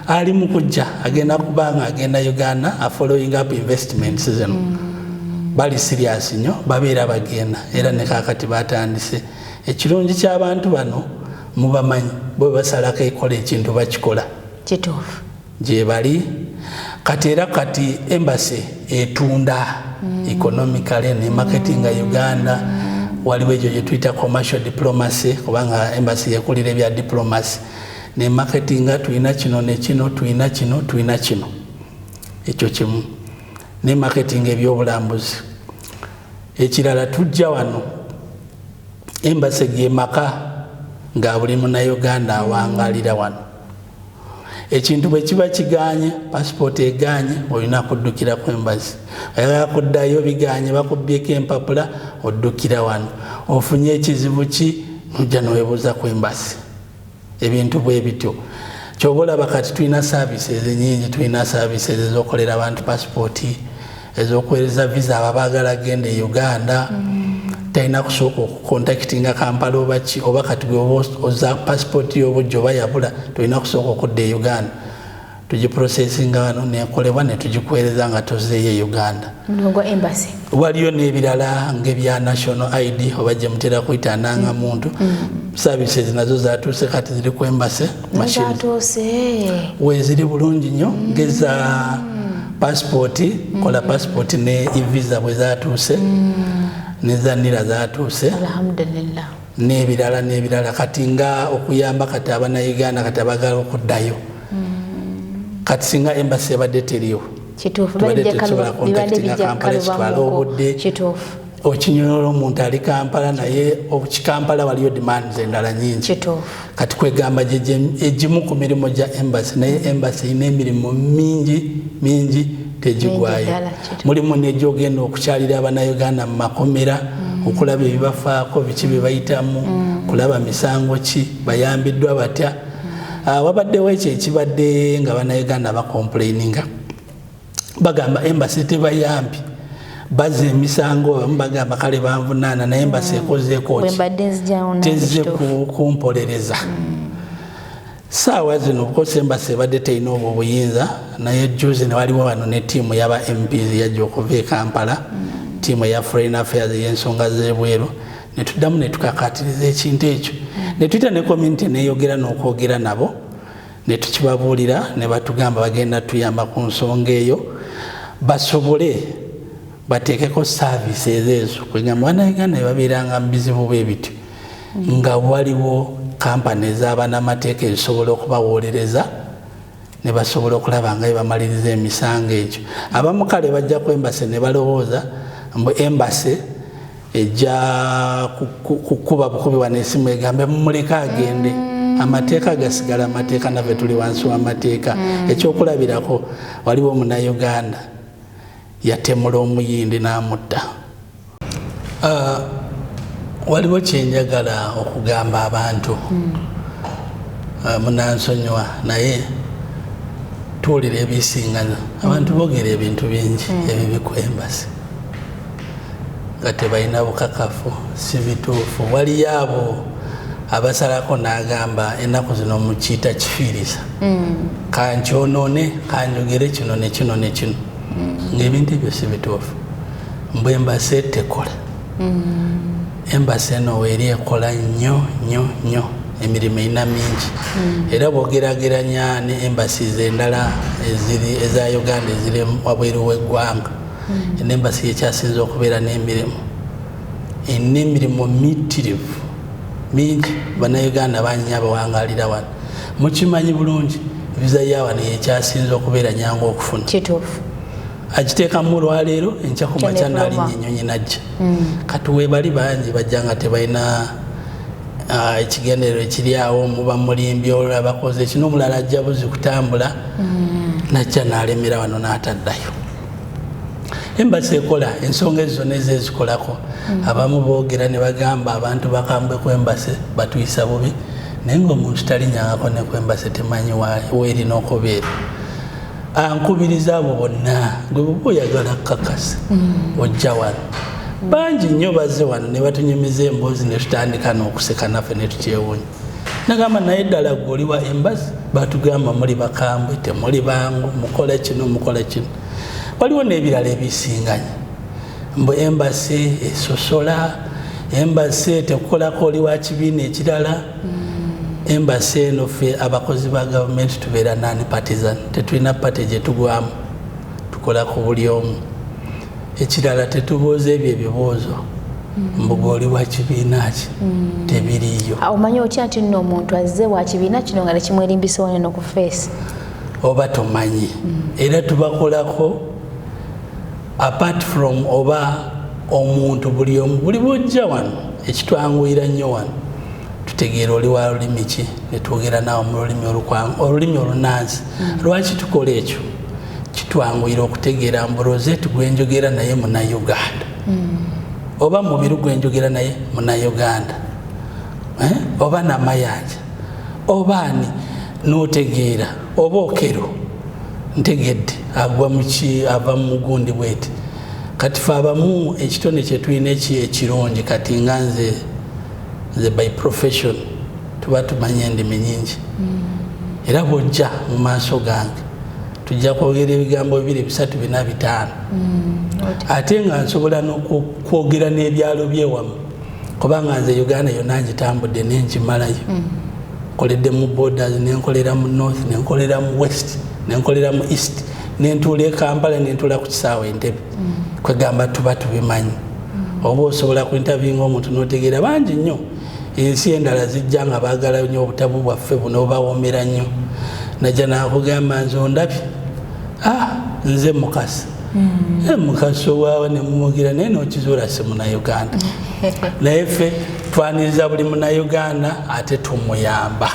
[SPEAKER 1] ali mu kujja agenda kubanga agenda Uganda following up investments zino bali serious nnyo babeera bagenda era ne kakati batandise ekirungi ky'abantu bano mubamanyi bwe basalako ekola ekintu bakikola
[SPEAKER 2] kituufu
[SPEAKER 1] gye bali kati era kati embassy etunda economically ne marketing Uganda waliwo ekyo gye tuyita commercial diplomacy kubanga embassy yekulira ebya diplomacy ne marketing tulina kino ne kino tulina kino ekyo kimu ne marketing ebyobulambuzi ekirala tujja wano embassy ge maka nga buli Munnayuganda awangalira wano ekintu bwe kiba kiganye passport eganye olina kuddukira ku embassy ayagala kuddayo biganye bakubyeko empapula oddukira wano ofunye ekizibu ki nojja nowebuuza ku embassy ebintu bwe bityo kyobola bakati tulina services nyingi tulina services ezokolera abantu passport ezokuweereza visa ababagala genda e Uganda talina kusooka okucontactinga Kampala oba kati oza passport y'obujja oba yabula tulina kusooka okudda e Uganda tugiprocessinga wano nekolebwa ne tugikuweereza nga tozeeyo e Uganda
[SPEAKER 2] embassy
[SPEAKER 1] waliyo n'ebirala ng'ebya national ID oba gye mutera kuyita nanga muntu services nazo zatuuse kati ziri ku embassy weziri bulungi nnyo ngeza passport kola passport ne e-visa bwe zatuuse nezanira zatuuse
[SPEAKER 2] alhamdulillah
[SPEAKER 1] n'ebirala kati nga okuyamba kati Abannayuganda kati abagala okuddayo kati singa embassy ebadde teriyo bibadde Kampala kitwala obudde okinyolola omuntu ali Kampala naye okikampala waliyo demands endala nyingi kati kwegamba egimu ku mirimu gya embassy naye embassy erina emirimu mingi tegigwayo mulimu n'egyogenda okukyalira Abannayuganda mu makomera okulaba ebibafaako biki bye bayitamu kulaba misango ki bayambiddwa batya wabaddewo ekyo ekibadde nga Abannayuganda bakomplaininga bagamba embassy tebayambi baze emisango abamu bagamba kale banvunaana naye embassy ekozeeko tezze kumpolereza saawa zino obukosa embassy ebadde terina obwo obuyinza naye juzi ne waliwo wano ne ttiimu y'aba MPs yajja okuva e Kampala ttiimu eya Foreign Affairs ey'ensonga z'ebweru ne tuddamu ne tukakatiriza ekintu ekyo ne tuyita ne community neeyogera n'okwogera nabo ne tukibabuulira ne batugamba bagenda tuyamba ku nsonga eyo basobole bateekeko services ezo kwegamba Bannayuganda ne babeeranga mu bizibu bwe bityo nga waliwo kampani ez'abannamateeka ezisobola okubawolereza ne basobola okulaba nga bamaliriza emisango egyo abamu kale bajja ku embassy ne balowooza mbu embassy ejja kukuba bukubi wano esimu egambe mumuleka agende amateeka gasigala amateeka naffe tuli wansi w'amateeka ekyokulabirako waliwo Munnayuganda yatemula omuyindi n'amutta waliwo kyenjagala okugamba abantu munansonyiwa naye tuwulira ebisiŋŋana abantu boogera ebintu bingi ebibi ku embassy nga tebalina bukakafu si bituufu waliyo abo abasalako n'agamba ennaku zino mukiyita kifiiriza kankyonoone kanjogere kino ne kino ne kino ng'ebintu ebyo si bituufu mbu embassy tekola embassy eno weeri ekola nnyo emirimu erina mingi era bwogerageranya ne embassies endala eza Uganda eziri wabweru w'eggwanga embassy ekyasinza okubeera n'emirimu erina emirimu mitirivu mingi Bannayuganda bangi abawangalira wano mukimanyi bulungi visa ya wano ekyasinza okubeera nyangu okufuna agiteekamu olwaleero enkya ku makya n'alinnya ennyonyi najja kati webali bangi bajja nga tebalina ekigendererwa ekiri awo muba mulimbi olwo bakoze ekino omulala ajja buzi kutambula najja n'alemera wano n'ataddayo embassy ekola ensonga ezo zonna ezezikolako abamu boogera ne bagamba abantu bakambwe ku embassy batuyisa bubi naye ng'omuntu talinyangako ne ku embassy temanyi weerina okubeera ankubiriza abo bonna gwe bwe oyagala kakasa ojja wano bangi nnyo bazze wano ne batunyumiza emboozi ne tutandika n'okuseka naffe ne tukyewuunya nagamba naye ddala gwe oli wa embassy batugamba muli bakambwe temuli bangu mukola kino waliwo n'ebirala ebisinganya mbu embassy esosola embassy tekukolako oli wa kibiina ekirala embassy eno ffe abakozi ba gavumenti tubeera nani partisan tetulina pate gye tugwamu tukola ku buli omu ekirala tetubuuza ebyo ebiboozo mbu oli wa kibiina ki tebiriiyo
[SPEAKER 2] omanyi otya nti nno omuntu azze wa kibiina kino nga nekimwerimbisa waneno ku feesi
[SPEAKER 1] oba tomanyi era tubakolako apart from oba omuntu buli omu buli bwojja wano ekitwanguyira nnyo wano tutegeera oli wa lulimi ki ne twogera naawe mu olulimi olunansi lwaki tukola ekyo kitwanguyira okutegeera mbu Rozet gwenjogera naye Munnayuganda oba Mubiru gwenjogera naye Munnayuganda oba Namayanja oba ani n'otegeera oba Okero ntegedde agwa muki ava mu gundi bweti kati fe abamu ekitone kye tulina ekirungi kati nga nze by profession tuba tumanya endimi nyingi era bwojja mu maaso gange tujja kwogera ebigambo 2, 3, 4, 5 ate nga nsobola n'okwogera n'ebyalo byewamu kubanga nze Uganda yonna ngitambudde nenkimalayo nkoledde mu borders nenkolera mu north nenkolera mu west nenkolera mu east nentuula e Kampala nentuula ku kisaawe Entebbe kwegamba tuba tubimanyi oba osobola kuinterviewinga omuntu n'otegeera bangi nnyo ensi endala zijja nga baagala nnyo obutabu bwaffe buno obawoomera nnyo najja nakugamba nze ondabye nze mukasa mukasa owaawe ne mumwogira naye n'okizuula si Munnayuganda naye ffe twaniriza buli Munnayuganda ate tumuyamba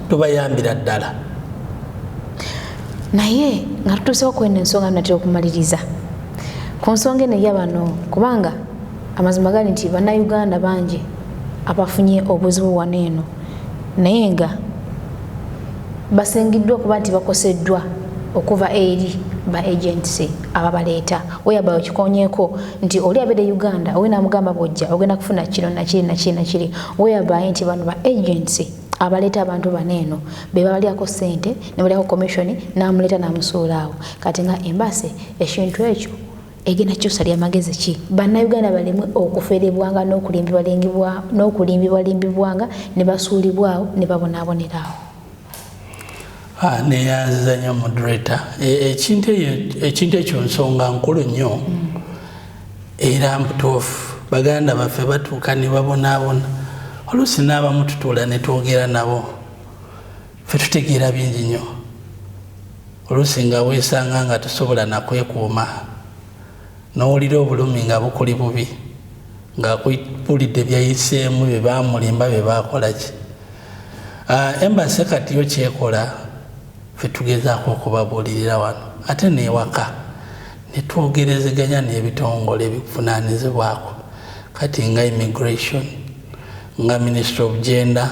[SPEAKER 1] tubayambira ddala naye
[SPEAKER 2] nga tutuusewo kweno ensonga natera okumaliriza ku nsonga eno ey'abano kubanga amazima gali nti Bannayuganda bangi abafunye obuzibu wano eno naye nga basengiddwa okuba nti bakoseddwa okuva eri ba agency ababaleeta weyaba okikonyeeko nti oli abeere Uganda owe namugamba bwojja ogenda kufuna kino nakiri weyaba nti bano ba agency abaleeta abantu baneeno be babalyako ssente ne balyako commission n'amuleeta n'amusuulaawo kati nga embassy ekintu ekyo egenda kyusa lya magezi ki Bannayuganda balimu okuferebwanga n'okulimbibwanga ne basuulibwawo ne babonaabonerawo
[SPEAKER 1] neyanziza nnyo moderator ekintu ekyo nsonga nkulu nnyo era mputuufu baganda baffe batuuka ne babonaabona oluusi n'abamu tutuula ne twogera nabo ffe tutegeera bingi nnyo oluusi nga weesanga nga tusobola nakwekuuma n'owulira obulumi nga bukuli bubi ng'akubulidde byayiseemu bye baamulimba bye baakola ki embassy kati yo kyekola ffe tugezaako okubabuulirira wano ate n'ewaka ne twogerezeganya n'ebitongole ebikuvunaanyizibwako kati nga immigration nga Ministry of Gender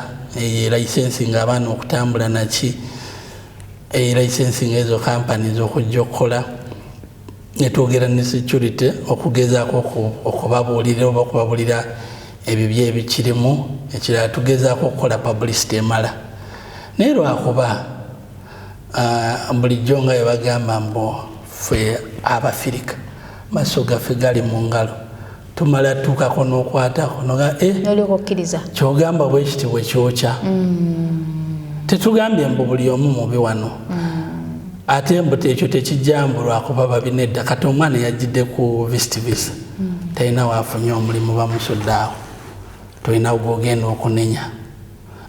[SPEAKER 1] licensing abaana okutambula naki licensing ezo companies okujja okukola netwogera ne security okugezaako okubabuulirira oba okubabuulira ebibyo ebikirimu ekirala tugezaako okukola publicity emala naye lwakuba bulijjo nga bwebagamba mbu ffe Abafirika maaso gaffe gali mu ngalo tumala tuukako n'okwatako kyogamba bwe kiti bwe kyokya tetugambye mbu buli omu mubi wano ate mbu ekyo tekijjambu lwakuba babinedda kati omwana yajjidde ku visit visa talina waafunye omulimu bamusuddeawo tolina gwogenda okunenya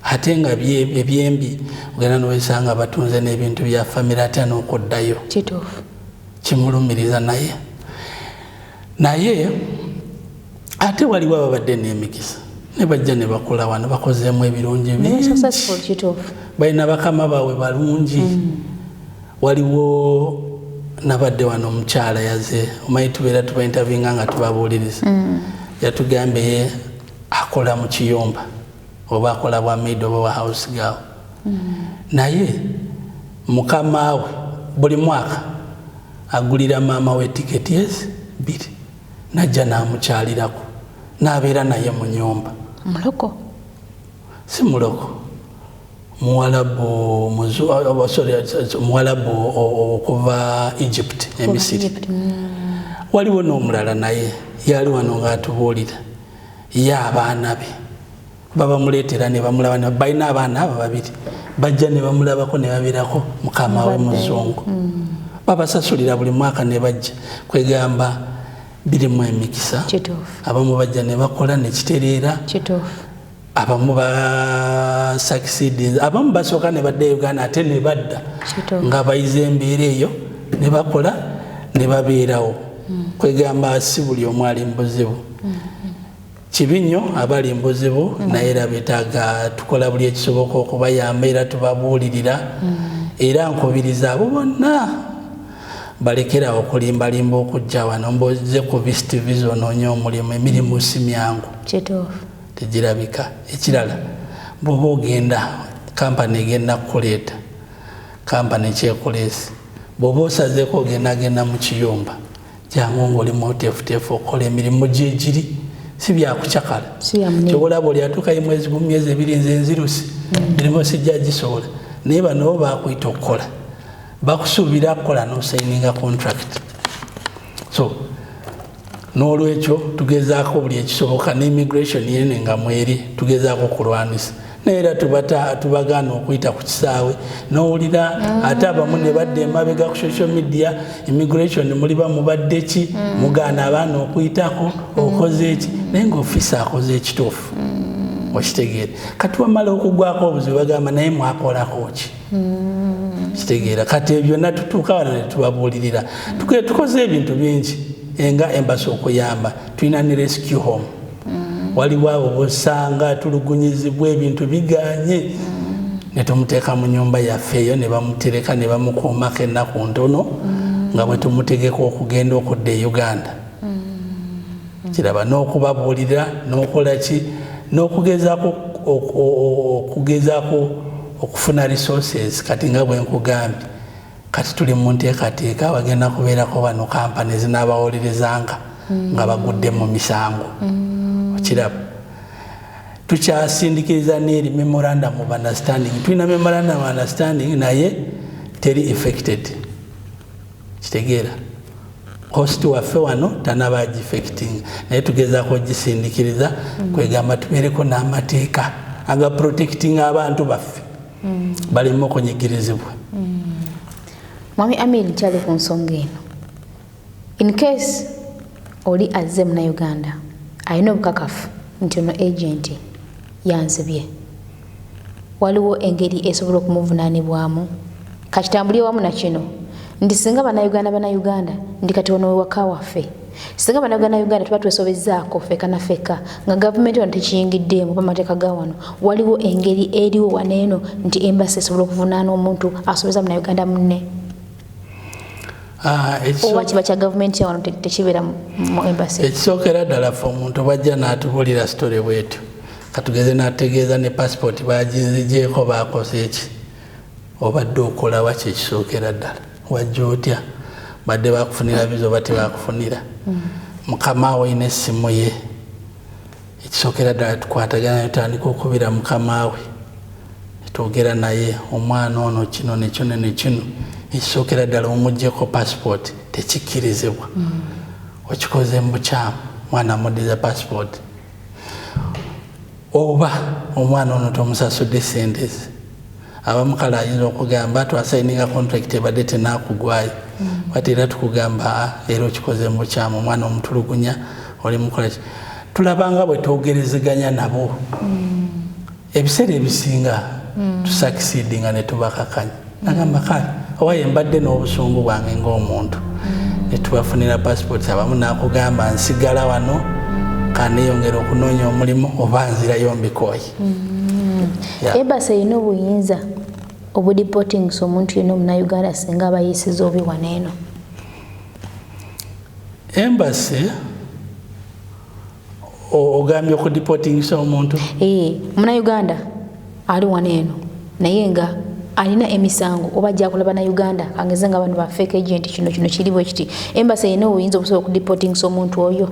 [SPEAKER 1] ate nga ebyembi ogenda n'owesanga batunze n'ebintu bya famire ate n'okuddayo kimulumiriza naye ate waliwo ababadde n'emikisa ne bajja ne bakola wano bakozeemu ebirungi balina bakama baabwe balungi waliwo nabadde wano omukyala yaze omanyi tubeera tubainterviewinga nga tubabuuliriza yatugambye akola mu kiyumba oba akola bwa maid oba wa house girl naye mukama we buli mwaka agulira maama we tiketi biri najja n'amukyalirako n'abeera naye mu nyumba.
[SPEAKER 2] Muloko?
[SPEAKER 1] Si muloko, muwalabu okuva Egypt emisiri. Waliwo n'omulala naye yali wano ng'atubuulira ye abaana be babamuleetera ne bamulaba, balina abaana abo babiri, bajja ne bamulabako ne babeerako mukama we muzungu. Babasasulira buli mwaka ne bajja, kwegamba birimu emikisa. Abamu bajja ne bakola ne kitereera, abamu ba succeed, abamu basooka ne badda Uganda ate ne badda nga bayize embeera eyo ne bakola ne babeerawo. Kwegamba si buli omu ali mu buzibu. Kibi nnyo abali mu buzibu, naye era beetaaga tukola buli ekisoboka okubayamba era tubabuulirira, era nkubiriza abo bonna balekera okulimbalimba okujja wano mboze ku visit visa onoonya omulimu. Emirimu si myangu, tegirabika. Ekirala bw'oba ogenda kampani egenda kukuleeta, kampani kyekuleesi, bw'oba osazeeko ogenda mu kiyumba jangu ng'oli muteefuteefu okukola emirimu gyegiri, si byakucakala. Kyobulaba oli atuukayo mwezi gumu myezi ebiri nze nzirusi emirimu sijja gisobola, naye bano bakuyita okukola, bakusuubira kukola n'osayininga contract. So n'olwekyo tugezaako buli ekisoboka n'immigration yene nga mweri tugezaako okulwanisa, naye era tubagaana okuyita ku kisaawe n'owulira ate abamu ne badda emabega ku social media, immigration muliba mubadde ki, mugaana abaana okuyitako, okoze eki, naye ng'ofiisa akoze ekituufu. Okitegeera kati wamala okugwako obuzibu bagamba naye mwakolako ki, kitegeera. Kati ebyo natutuuka wano ne tubabuulirira, tukoze ebintu bingi nga Embassy okuyamba. Tulina ne rescue home, waliwo abo bosanga tulugunyizibwa ebintu biganye ne tumuteeka mu nyumba yaffe eyo ne bamutereka ne bamukuumako ennaku ntono nga bwe tumutegeka okugenda okudda e Uganda. Kiraba n'okubabuulira n'okola ki, n'okugezaako okufuna resources. Kati nga bwe nkugambye, kati tuli mu nteekateeka bagenda kubeerako bano kampani zinaabawolerezanga nga bagudde mu misango. Okiraba tukyasindikiriza n'eri memorandum of understanding. Tulina memorandum of understanding naye teri effected. Kitegeera host waffe wano tanaba agifecting, naye tugezaako gisindikiriza kwegamba tubeereko n'amateeka aga protecting abantu baffe balimu okunyigirizibwa.
[SPEAKER 2] Mwami Amir nkyali ku nsonga eno, in case oli azze muna Uganda alina obukakafu nti ono agent yanzibye, waliwo engeri esobola okumuvunaanibwamu? Kakitambulire wamu na kino nti singa bannayuganda ndi kati ono waka waffe, singa bannayuganda tuba twesobezaako ffeka na ffeka nga gavumenti wano tekiyingiddeemu bamateeka ga wano, waliwo engeri eriwo waneeno nti Embassy esobola okuvunaana omuntu asobeza munnayuganda munne? Oba kiba kya gavumenti wano tekibeera mu Embassy?
[SPEAKER 1] Ekisookera ddala ffe omuntu bajja n'atubuulira sitole bwetu, katugeze n'ategeeza ne passport bagizigyeko bakoze eki, obadde okola wa kyekisookera ddala, wajja otya, badde bakufunira bizo oba tebakufunira. Mukama we ayina essimu ye, ekisookera ddala tukwatagana tutandika okubira mukama we, twogera naye omwana ono kino nekino nekino, ekisookera ddala omuggyeko passport tekikkirizibwa. Okikoze mu bukyamu, mwana amuddiza passport, oba omwana ono tomusasudde sente ze. Abamu kale ayinza okugamba twasayininga contract ebadde tenakugwayo, bati era tukugamba era okikoze mu bukyamu, omwana omutulugunya oli mukola ki. Tulabanga bwe twogerezeganya nabo ebiseera ebisinga tusucceedinga ne tubakakanya. Nagamba kale owaye mbadde n'obusungu bwange ng'omuntu ne tubafunira passport, abamu nakugamba nsigala wano kaneyongera okunoonya omulimu oba nzirayo mbikooye.
[SPEAKER 2] Embassy erina obuyinza obudipotingisa omuntu yenna omunnayuganda singa abayisiza obi waneeno?
[SPEAKER 1] Embassy ogambye okudipotingisa omuntu?
[SPEAKER 2] Munnayuganda ali waneeno naye nga alina emisango oba ajja kulaba na Uganda kangeze nga abantu ba fake agent kino kiri bwe kiti embassy eno oyinza okusobola okudeporting omuntu oyo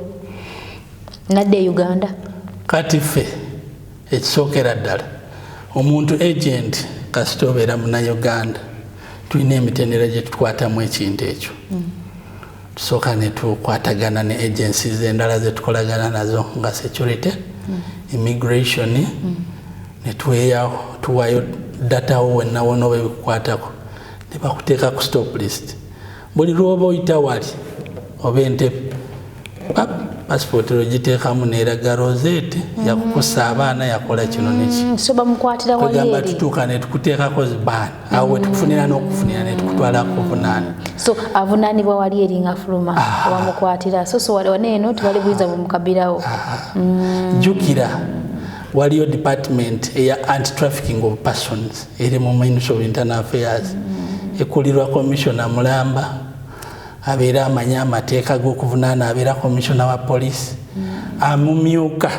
[SPEAKER 2] nadde Uganda
[SPEAKER 1] kati ffe ekisookera ddala omuntu agent kasita obeera Munnayuganda tulina emitendera gye tukwatamu ekintu ekyo tusooka ne tukwatagana ne agencies endala ze tukolagana nazo nga security immigration ne tuwaayo data wo wenna wonna oba ebikukwatako ne bakuteeka ku stop list buli lwoba oyita wali oba entebe passport logiteekamu neeraga Rozet yakukusa abaana yakola kino neki
[SPEAKER 2] so bamukwatira wali
[SPEAKER 1] kwegamba tutuuka ne tukuteekako zibaani awo wetukufunira n'okufunira ne tukutwala kuvunaana
[SPEAKER 2] so avunaanibwa wali eri nga fuluma bamukwatira so waneeno tebali buyinza bumukabirawo
[SPEAKER 1] jjukira waliyo department eya anti-trafficking of persons eri mu Ministry of Internal Affairs ekulirwa Commissioner Mulamba abeera amanya amateeka g'okuvunaana abeera Commissioner wa Police amumyuka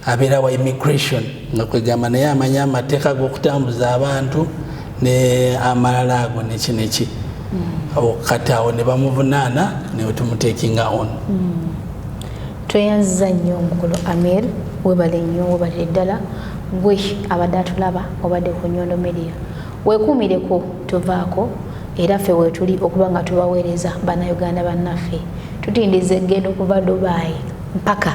[SPEAKER 1] abeera wa immigration nga kwegamba naye amanya amateeka g'okutambuza abantu ne amalala ago neki kati awo ne bamuvunaana ne tumuteekinga on
[SPEAKER 2] tweyanziza nnyo omukulu Amir webale nnyo webale ddala gwe abadde atulaba obadde ku Nyondo Media weekuumireko tuvaako era ffe weetuli okuba nga tubaweereza bannayuganda bannaffe tutindiza eggendo okuva Dubai mpaka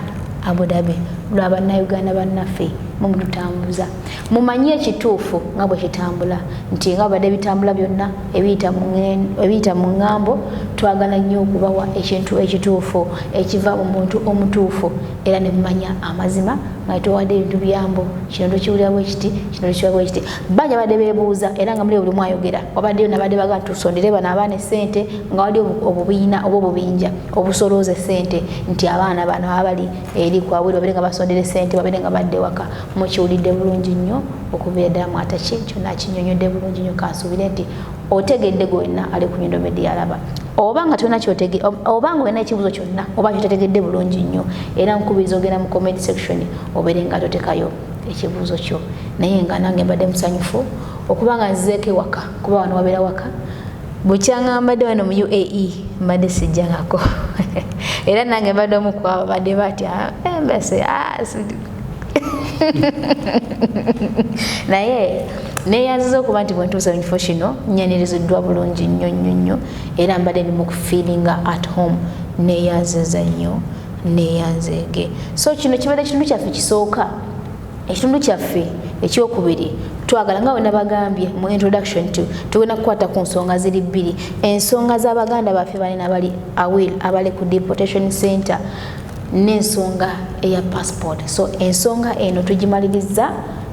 [SPEAKER 2] Abu Dhabi lwa bannayuganda bannaffe mumututambuza mumanye ekituufu nga bwe kitambula nti nga badde bitambula byonna ebiyita mu ŋŋambo twagala nnyo okubawa ekintu ekituufu ekiva mu muntu omutuufu era ne mumanya amazima nga tuwadde ebintu byambo kino tukiwulira bwe kiti kino tukiwulira bwe kiti bajja badde beebuuza era nga muli buli mwayogera wabaddeyo nabadde baga tusondere bano abaana essente nga wali obubiina oba obubinja obusolooza essente nti abaana bano abali eri kwabwe babere nga basondera essente babere nga badde waka mukiwulidde bulungi nnyo okubeera ddala mwataki kyonna kinyonyodde bulungi nnyo kansuubire nti otegedde gwenna ali ku Nyondo Media alaba obanga tona kyotege obanga wena ekibuzo kyonna oba kyotegedde bulungi nnyo era nkubiriza ogenda mu comment section obeere nga totekayo ekibuzo kyo naye nga nange mbadde musanyufu okuba nga nzizeeko waka kuba wano wabeera waka bukyanga mbadde wano mu UAE mbadde sijjangako era nange mbadde omu ku abo badde batya embassy naye neyanziza okuba nti bwentuusa mu kifo kino nyaniriziddwa bulungi nnyo nnyo nnyo era mbadde ndi mu kufiiringa at home neyanziza nnyo neyanzeege so kino kibadde kitundu kyaffe kisooka ekitundu kyaffe ekyokubiri twagala nga wena bagambye mu introduction tugenda kukwata ku nsonga ziri bbiri ensonga z'abaganda baffe balina bali awil abali ku deportation center n'ensonga eya passport so ensonga eno tugimaliriza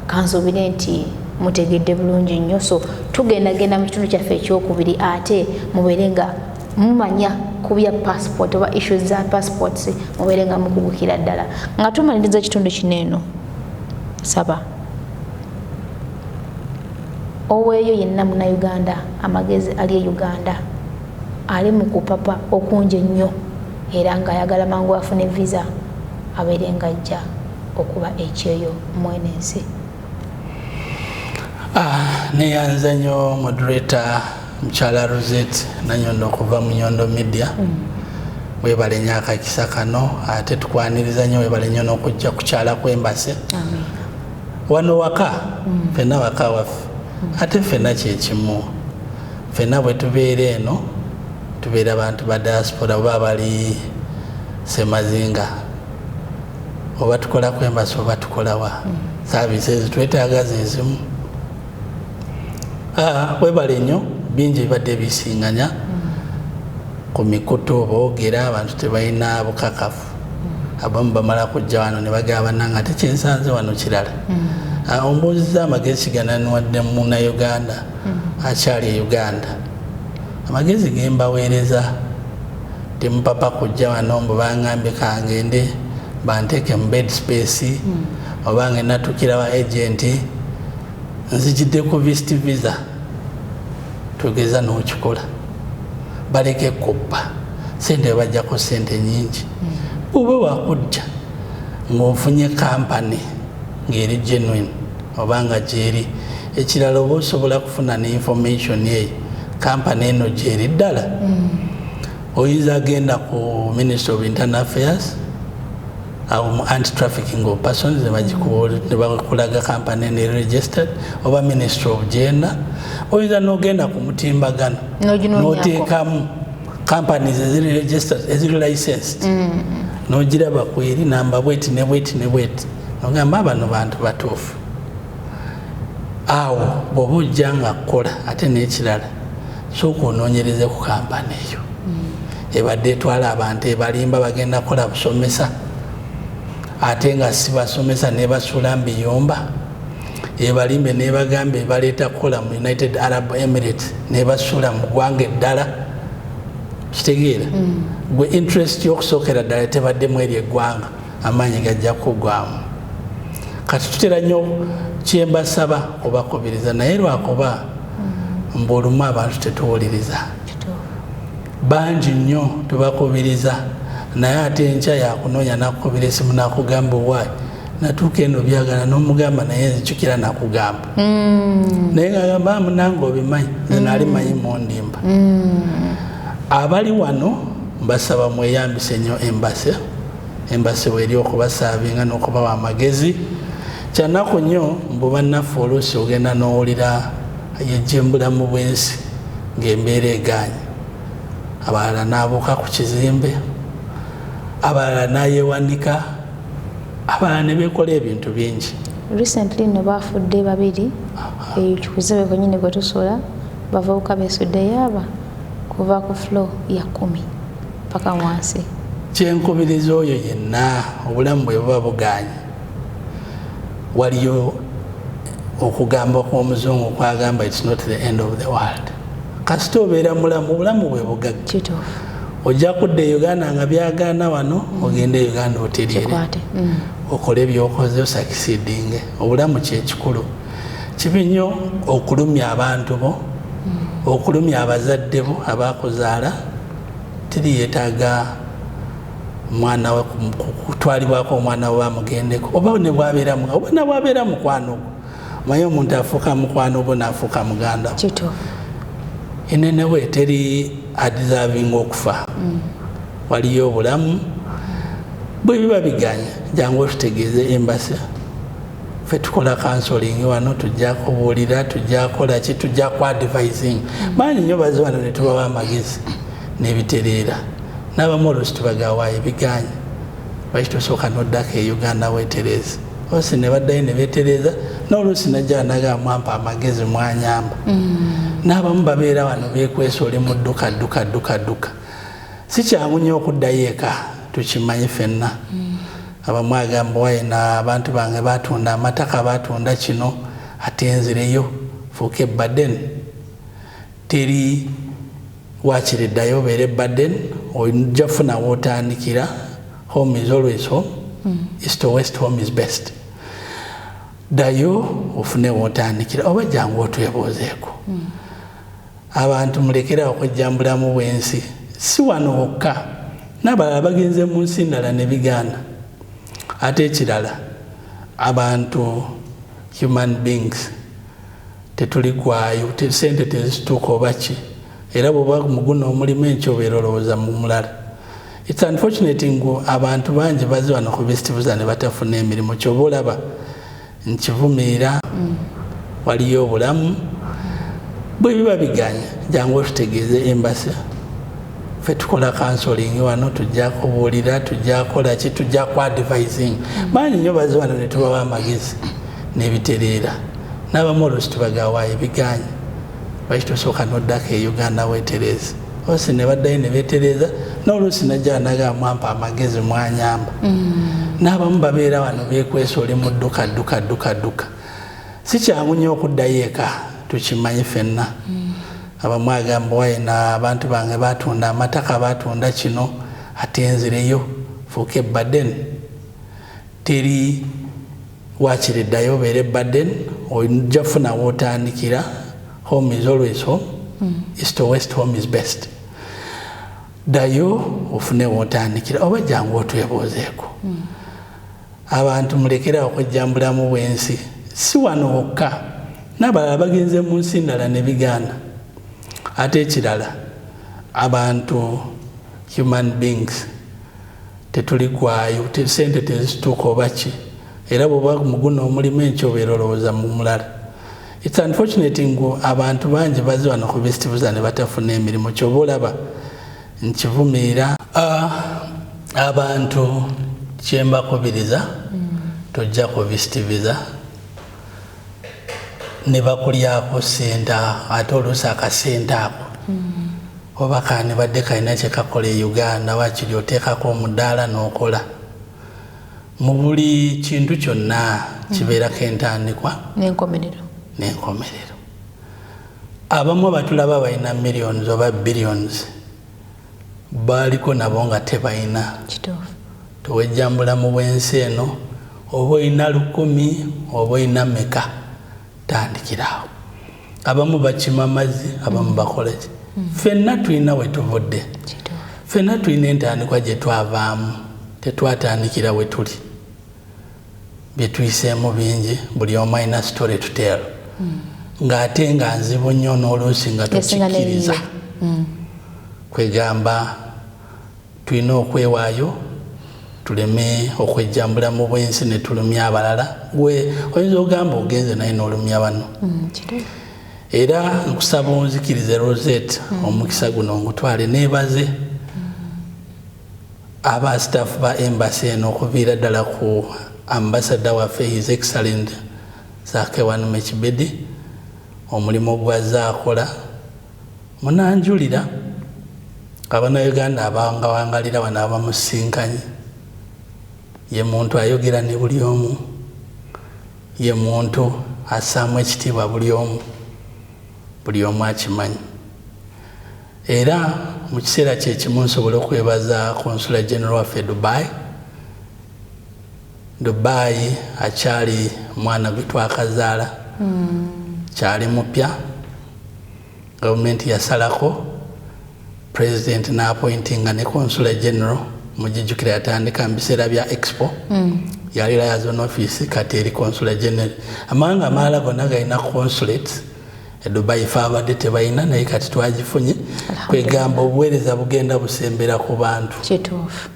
[SPEAKER 2] kansuubire nti mutegedde bulungi nnyo so tugendagenda mu kitundu kyaffe ekyokubiri ate mubeere nga mumanya ku bya passport oba issues za passports mubeere nga mukugukira ddala nga tumaliriza ekitundu kino eno saba oweeyo yenna Munnayuganda amagezi ali e Uganda ali mu kupapa okungi ennyo era ng'ayagala mangu afune visa abeere ng'ajja okuba ekyeyo mwene ensi
[SPEAKER 1] neyanza nnyo moderator mukyala Rozet Nanyondo okuva mu Nyondo Media webale nnyo akakisa kano ate tukwaniriza nnyo webale nnyo n'okujja kukyala ku Embassy wano waka ffenna waka waffe ate ffenna kyekimu ffenna bwe tubeera eno tubeera abantu ba diaspora oba bali Semazinga oba tukola ku Embassy oba tukolawa services twetaaga zezimu webale nnyo bingi bibadde bisinganya ku mikutu boogera abantu tebalina bukakafu abamu bamala kujja wano ne bagamba nanga ate kyensanze wano kirala ombuuziza amagezi gananiwadde mu Munnayuganda akyali e Uganda amagezi gembaweereza temupapa kujja wano mbu bangambye kangende banteeke mu bed space oba nga natukira wa agent nzijidde ku visit visa tugeza n'okikola baleke kubba sente bajjako sente nyingi oba wakujja ng'ofunye kampani ng'eri genuine obanga gyeri ekirala oba osobola kufuna ne information yeyo kampani eno gyeri ddala oyinza agenda ku Ministry of Internal Affairs awo anti-trafficking of persons ne bakulaga kampani eno registered oba Ministry of Gender oyinza n'ogenda ku mutimbagano n'oteekamu companies eziri registered eziri licensed n'ogiraba kweri namba bweti ne bweti ne bweti n'ogamba bano bantu batuufu awo bw'oba ojja nga kukola ate n'ekirala sooka onoonyereze ku kampani eyo ebadde etwala abantu ebalimba bagenda kukola busomesa ate nga si basomesa nebasuula mu biyumba ebalimbe nebagamba ebaleeta kukola mu United Arab Emirates nebasuula mu ggwanga eddala kitegeera gwe interest y'okusookera ddala tebaddemu eri eggwanga amaanyi gajja kugwamu kati tutera nnyo kyembasaba kubakubiriza naye lwakuba mbulumu abantu tetuwuliriza bangi nnyo tubakubiriza naye ate enkya yakunoonya nakukubira esimu nakugamba owaayi natuuka eno byagala n'omugamba naye nzijukira nakugamba naye ngagamba munange obimanyi nze naali manyi mundimba abali wano mbasaba mweyambise nnyo embasi weeri okubasaabinga n'okubawa amagezi kyanaku nnyo mbu bannaffe oluusi ogenda n'owulira yejjembulamu bw'ensi ng'embeera egaanye abalala n'abuuka ku kizimbe abalala n'ayewanika abalala ne beekola ebintu bingi
[SPEAKER 2] recently ne bafudde babiri ekikuzibe kwennyini kwe tusula bavubuka beesuddeyo aba kuva ku floor ya 10 paka wansi
[SPEAKER 1] kyenkubiriza oyo yenna obulamu bwe buba bugaanye waliyo okugamba kw'omuzungu kwagamba it's not the end of the world kasita obeera mulamu obulamu bwe bugagga ojja kudda e Uganda nga byagaana wano ogenda e Uganda oteriere okole byokoze osakisidinge obulamu kyekikulu kibi nnyo okulumya abantu bo okulumya abazadde bo abakuzaala tiri yeetaaga mwana we kutwalibwako omwana we bamugendeko oba ne bwabeeramu oba nabwabeera mukwano gwo maye omuntu afuuka mukwano gwo n'afuuka muganda enene we teri adisavinga okufa waliyo obulamu bwe biba biganya jangu otutegeeze embasi ffe tukola counseling wano tujja kubuulira tujja kola ki tujja ku advising manyi nnyo baze wano ne tubawa amagezi n'ebitereera n'abamu oluusi tubagawaayo ebiganya lwaki tosooka n'oddako e Uganda weetereze osi ne baddayo ne beetereza n'oluusi najja nagamwampa amagezi mwanyamba n'abamu babeera wano beekwesa oli mu dduka si kyangu nnyo okuddayo eka tukimanyi ffenna abamu agamba wayina abantu bange batunda amataka batunda kino ate nzireyo fuuka ebbaden teri wakiriddayo obeera ebbaden ojja funa wootandikira home is always home east or west home is best ddayo ofune wootandikira oba jangu otwebuuzeeko abantu mulekera okwejjambulamu bw'ensi si wano wokka n'abalala bagenze mu nsi ndala ne bigaana ate ekirala abantu human beings tetuligwayo sente tezituuka oba ki era bw'oba muguno omulimu enkyobeera olowooza mu mulala it's unfortunate ngu abantu bangi baze wano ku festival ne batafuna emirimu kyoba olaba nkivumiira waliyo obulamu bwe biba biganya jangu otutegeeze embasi ffe tukola counseling wano tujja kubuulira tujja kola ki tujja ku advising manyi nnyo baze wano ne tubawa amagezi n'ebitereera n'abamu oluusi tubagawaayo ebiganya lwaki tosooka n'oddako e Uganda weetereze osi ne baddayo ne beetereza n'oluusi najja nagamwampa amagezi mwanyamba n'abamu babeera wano beekwesa oli mu dduka si kyangu nnyo okuddayo eka tukimanyi ffenna abamu agamba wayina abantu bange batunda amataka batunda kino ate nzireyo fuuka ebbaden teri wakiriddayo obeera ebbaden ojja funa wootandikira home is always home east or west home is best ddayo ofune wootandikira oba jangu otwebuuzeeko abantu mulekera okwejjambulamu bw'ensi si wano wokka n'abalala bagenze mu nsi ndala ne bigaana. Ate ekirala abantu human beings tetuligwayo sente tezituuka oba ki era bw'oba mu guno omulimu enkyobeera olowooza mu mulala. It's unfortunate ngu abantu bangi bazze wano ku besitivuza ne batafuna emirimu ky'oba olaba nkivumirira abantu kyembakubiriza tojja kubisitiviza ne bakulyako senta ate oluusi akasente ako oba kani badde kalina kyekakola e Uganda wakiri oteekako omudaala n'okola. Mu buli kintu kyonna kibeerako entandikwa n'enkomerero. Abamu batulaba balina millions oba billions baaliko nabo nga tebalina. Tewejjambula mu bwensi eno oba olina 10 oba olina meka tandikirawo. Abamu bakima amazzi abamu bakola ki. Ffenna tulina we tuvudde. Ffenna tulina entandikwa gye twavaamu tetwatandikira we tuli. Bye tuyiseemu bingi buli omu alina story to tell. Ng'ate nga nzibu nnyo n'oluusi nga tukikkiriza. Kwegamba tulina okwewaayo tuleme okwejjambula mu bwensi ne tulumya abalala. Gwe oyinza ogamba ogenze naye n'olumya bano. Era nkusaba onzikirize Rozet omukisa guno ngutwale neebaze aba staff ba embassy eno okuviira ddala ku ambassador waffe His Excellent Zakewanu Mechibedi omulimu gw'azze akola munanjulira Abannayuganda abangawangalira wano abamusinkanye. Ye muntu ayogera ne buli omu, ye muntu assaamu ekitiibwa buli omu akimanyi. Era mu kiseera kye kimu nsobola okwebaza Consular General waffe Dubai akyali mwana gwe twakazaala kyali mupya. Gavumenti yasalako President n'appointinga ne Consular General mujijjukira yatandika mu biseera bya Expo yali liaison office kati eri Consular General. Amawanga amalala gonna galina consulates e Dubai fe abadde tebalina naye kati twagifunye. Kwegamba obuweereza bugenda busembera ku bantu.
[SPEAKER 2] Kituufu.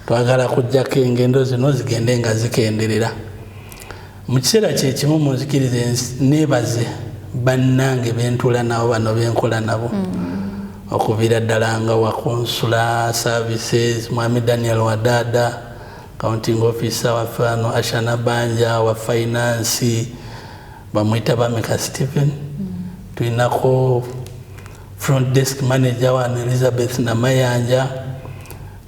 [SPEAKER 1] Twagala kujjako engendo zino zigende nga zikenderera. Mu kiseera kye kimu munzikirize neebaze bannange bentuula nabo bano benkola nabo okuviira ddala nga wa Consular Services Mwami Daniel Wadada, Accounting Officer waffe wano Ashana Banja, wa Finance bamwita Bameka Stephen, tulinako Front Desk Manager wano Elizabeth Namayanja,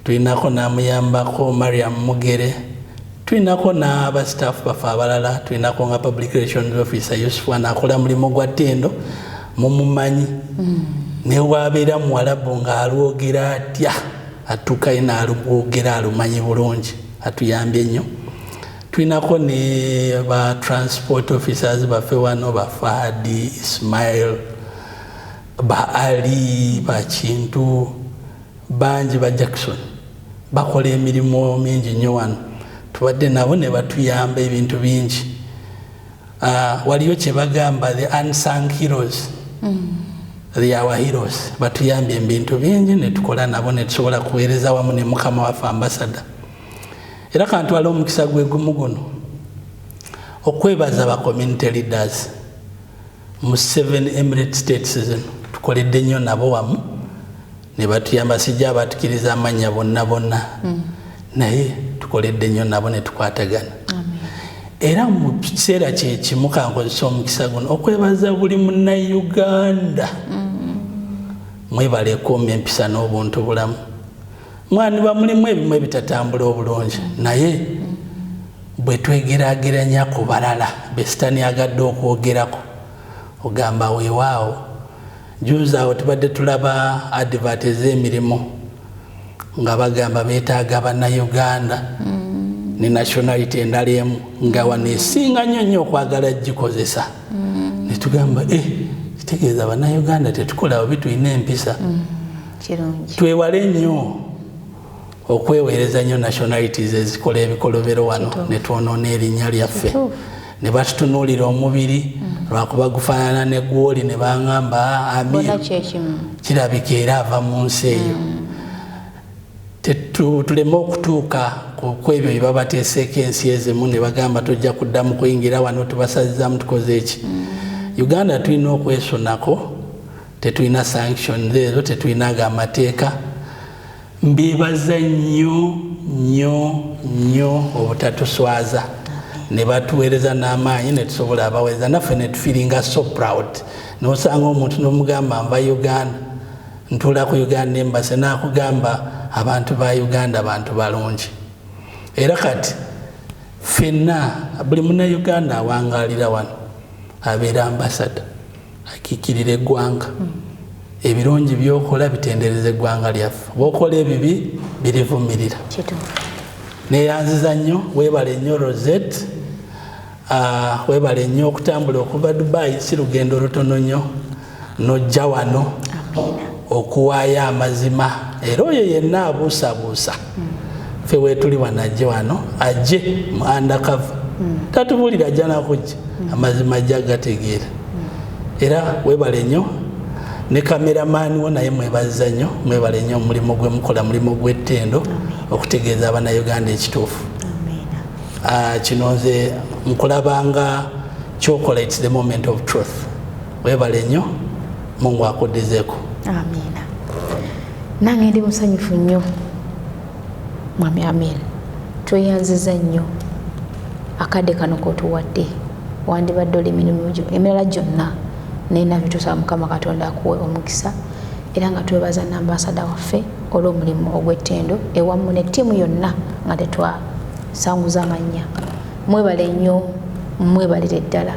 [SPEAKER 1] tulinako namuyambako Mariam Mugere, tulinako n'aba staff baffe abalala, tulinako nga Public Relations Officer Yusuf wano akola mulimu gwa ttendo mumumanyi. Ne wabeera muwalabu ng'alwogera atya atuuka ina alwogera alumanyi bulungi atuyambye nnyo. Tulinako ne ba transport officers baffe wano ba Fadi Ismail ba Ali ba Kintu bangi ba Jackson bakola emirimu mingi nnyo wano. Tubadde nabo ne batuyamba ebintu bingi. Waliyo kye bagamba the unsung heroes. They are our heroes. Batuyambye ebintu bingi ne tukola nabo ne tusobola kuweereza wamu ne mukama waffe ambassador. Era kantwala omukisa gwe gumu guno okwebaza ba community leaders mu 7 Emirate States zino tukoledde nnyo nabo wamu ne batuyamba. Sijja abatukiriza amanya bonna naye tukoledde nnyo nabo ne tukwatagana. Era mu kiseera kye kimu kankozesa omukisa guno okwebaza buli munnayuganda mwebale ekuuma empisa n'obuntu bulamu. Mwani bamulimu ebimu ebitatambula obulungi naye bwe twegeraageranya ku balala besitani agadde okwogerako ogamba weewaawo. Juuzi awo tubadde tulaba advert ez'emirimu nga bagamba beetaaga bannayuganda ne nationality endala emu nga wano esinga nnyo okwagala gikozesa. Ne tugamba kitegeeza bannayuganda tetukola bwe tulina empisa. Twewale nnyo okweweereza nnyo nationalities ezikola ebikolobero wano ne twonoona erinnya lyaffe ne batutunuulira omubiri lwakuba gufaanana ne gwoli ne baŋŋamba Amir kirabika era ava mu nsi eyo. Tuleme okutuuka ku ebyo bye babateeseeko ensi ezimu ne bagamba tojja kuddamu kuyingira wano tubasazizaamu tukoze eki. Uganda tulina okwesunako, tetulina sanctions ezo, tetulinaga amateeka. Mbeebaza nnyo nnyo nnyo obutatuswaza ne batuweereza n'amaanyi ne tusobola abaweza, naffe ne tufiringa so proud. N'osanga omuntu n'omugamba nva Uganda, ntuula ku Uganda Embassy, n'akugamba abantu ba Uganda bantu balungi. Era kati ffenna buli munnayuganda awangaalira wano abeera ambassador, akiikirira eggwanga. Ebirungi byokola bitendereza eggwanga lyaffe, bw'okola ebibi birivumirira. Neeyanziza nnyo, weebale nnyo Rozet, weebale nnyo okutambula okuva Dubai, si lugendo lutono nnyo n'ojja wano okuwaayo amazima. Era oyo yenna abuusabuusa ffe weetuli wano ajje wano, ajje mu undercover, tatubuulira ajja nakujja, amazima ajja gategeera. Era weebale nnyo ne kameramaani wo naye mwebaza nnyo, mwebale nnyo omulimu gwe mukola, mulimu gw'ettendo okutegeeza abannayuganda ekituufu. Kino nze nkulabanga kyokola, it's the moment of truth. Weebale nnyo, Mungu akuddizeeko.
[SPEAKER 2] Amiina. Nange ndi musanyufu nnyo Mwami Amir, tweyanziza nnyo akadde kano k'otuwadde. Wandibadde oli emirimu emirala gyonna naye nabyo tusaba Mukama Katonda akuwe omukisa, era nga twebaza n'ambasada waffe olw'omulimu ogw'ettendo ewamu ne ttiimu yonna nga tetwasanguza amannya. Mwebale nnyo, mwebalire ddala,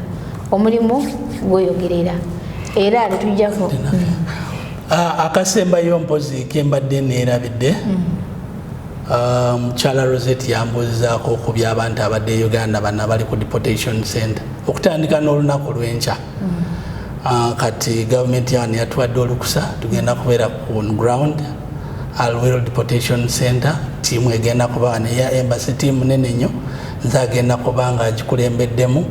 [SPEAKER 2] omulimu gweyogerera era tetujjako
[SPEAKER 1] akasembayo mpozi kembadde neerabidde. Mukyala Rozet yambuuzizaako okubya abantu abadde Uganda bano abali ku deportation center okutandika n'olunaku lw'enkya. Kati gavumenti yano yatuwadde olukusa, tugenda kubeera ku ground Alwero deportation center. Tiimu egenda kuba wano eya embassy, tiimu nene nnyo, nze agenda kuba nga agikulembeddemu,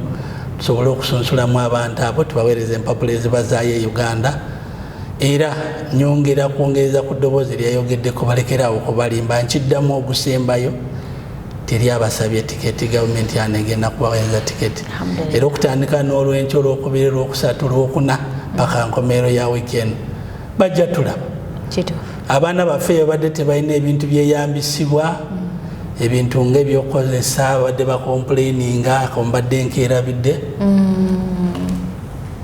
[SPEAKER 1] tusobole okusunsulamu abantu abo tubaweereza empapula ezibazaayo e Uganda. Era nyongera kwongereza ku ddoboozi lyayogeddeko balekeraawo okubalimba, nkiddamu ogusembayo teri abasabye tiketi, gavumenti yano egenda kubaweereza tiketi. Era okutandika n'olw'enkya, olw'okubiri, olw'okusatu, olw'okuna paka nkomerero ya weekend bajja tulaba. Abaana baffe babadde tebalina ebintu byeyambisibwa, ebintu ng'ebyokozesa badde bakomplaininga, mbadde nkeerabidde.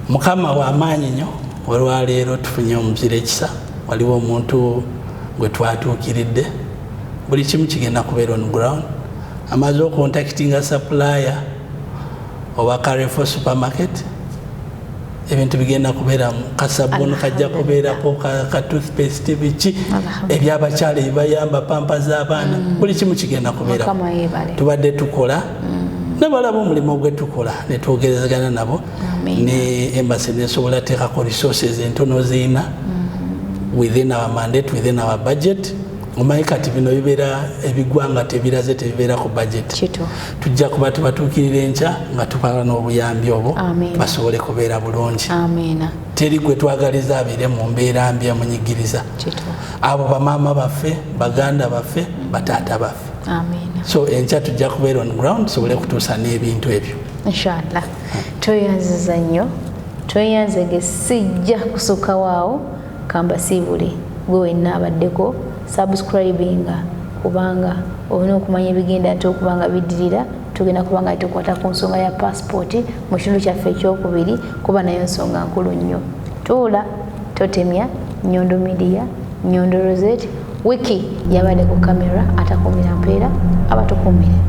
[SPEAKER 1] Mukama w'amaanyi nnyo. Olwaleero tufunye omuzira ekisa, waliwo omuntu gwe twatuukiridde, buli kimu kigenda kubeera on ground. Amaze okontakitinga supplier oba Carrefour supermarket, ebintu bigenda kubeera mu kasabuni kajja kubeerako ka toothpaste, biki ebyabakyala ebibayamba, pampa z'abaana, buli kimu kigenda kubeera. Tubadde tukola nabalaba omulimu gwe tukola ne twogerezagana nabo, ne embassy nesobola teekako resources entono ziina within our mandate, within our budget. Omanyi kati bino bibeera ebigwanga tebiraze, tebibeera ku budget. Tujja kuba tubatuukirira enkya nga tukola n'obuyambi obwo basobole kubeera bulungi. Teri gwe twagaliza abeere mu mbeera mbi emunyigiriza. Abo bamaama baffe, baganda baffe, bataata baffe. So enkya tujja kubeera on ground tusobole kutuusa n'ebintu ebyo.
[SPEAKER 2] Inshallah. Tweyanziza nnyo, tweyanzege sijja kusukka waawo kamba siibuli gwe wenna abaddeko subscribinga, kubanga olina okumanya ebigenda ate okubanga biddirira. Tugenda kubanga tukwata ku nsonga ya passport mu kitundu kyaffe ekyokubiri, kuba nayo nsonga nkulu nnyo. Tuula totemya. Nyondo Media, Nyondo Rozet, wiki yabadde ku kamera, atakumira mpeera abatukumire.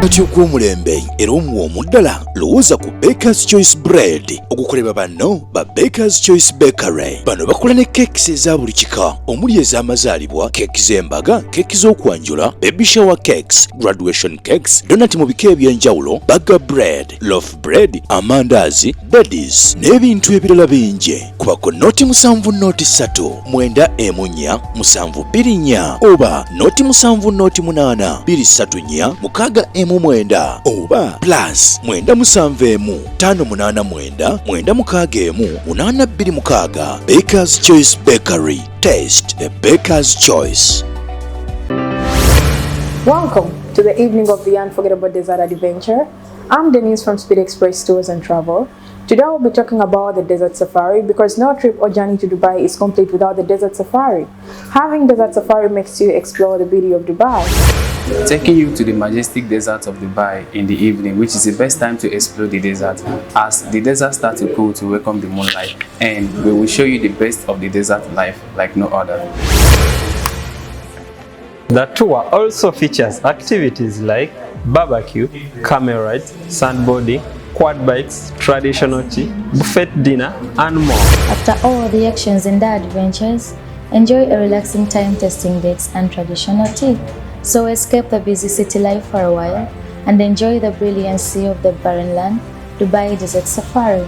[SPEAKER 3] wakati ogw'omulembe era omuwoomu ddala lowooza ku Baker's Choice Bread okukolebwa banno ba Baker's Choice Bakery. Bano bakola ne keekisi eza buli kika omuli ez'amazaalibwa, keeki z'embaga, keeki z'okwanjula, baby shower cakes, graduation cakes, donut mu bika eby'enjawulo, burger bread, loaf bread, amandaazi, daddies n'ebintu ebirala bingi. Kubako noti 7 noti 3 9 emunya 7 2 oba noti 7 noti 8 2 3 9 oba plus 9 7 5 8 9 9 8 2 Baker's Choice Bakery. Taste the Baker's Choice.
[SPEAKER 4] Welcome to the evening of the unforgettable desert adventure. I'm Denise from Speed Express Tours and Travel. Today we'll be talking about the desert safari because no trip or journey to Dubai is complete without the desert safari. Having desert safari makes you explore the beauty of Dubai.
[SPEAKER 5] Taking you to the majestic desert of Dubai in the evening, which is the best time to explore the desert as the desert starts to cool to welcome the moonlight, and we will show you the best of the desert life like no other.
[SPEAKER 6] The tour also features activities like barbecue, camel rides, sandboarding, quad bikes, traditional tea, buffet dinner, and more.
[SPEAKER 7] After all the actions and the adventures, enjoy a relaxing time tasting dates and traditional tea. So escape the busy city life for a while and enjoy the brilliancy of the barren land, Dubai Desert Safari.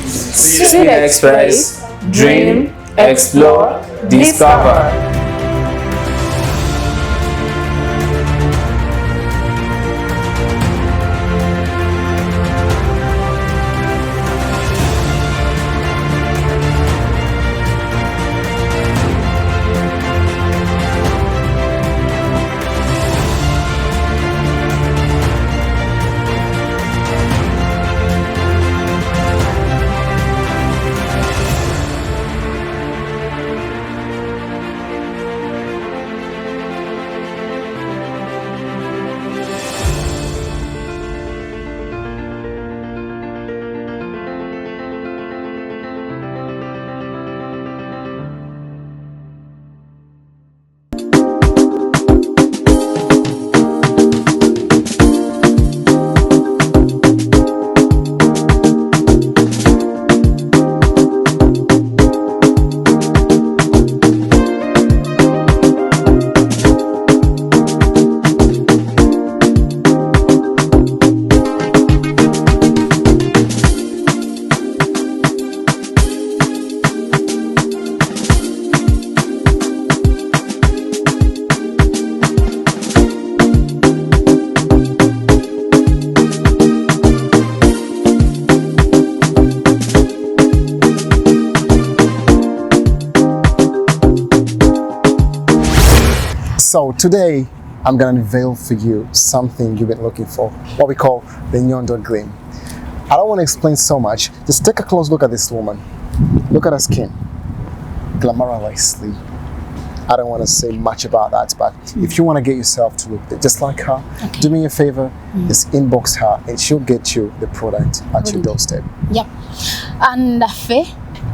[SPEAKER 5] Speed Express, dream, explore, discover.
[SPEAKER 8] So today, I'm gonna unveil for you something you've been looking for, what we call the Nyondo Gleam. I don't want to explain so much, just take a close look at this woman. Look at her skin, glamouriously. I don't want to say much about that, but if you want to get yourself to look just like her, do me a favor, just inbox her and she'll get you the product at your doorstep.
[SPEAKER 2] Yeah. And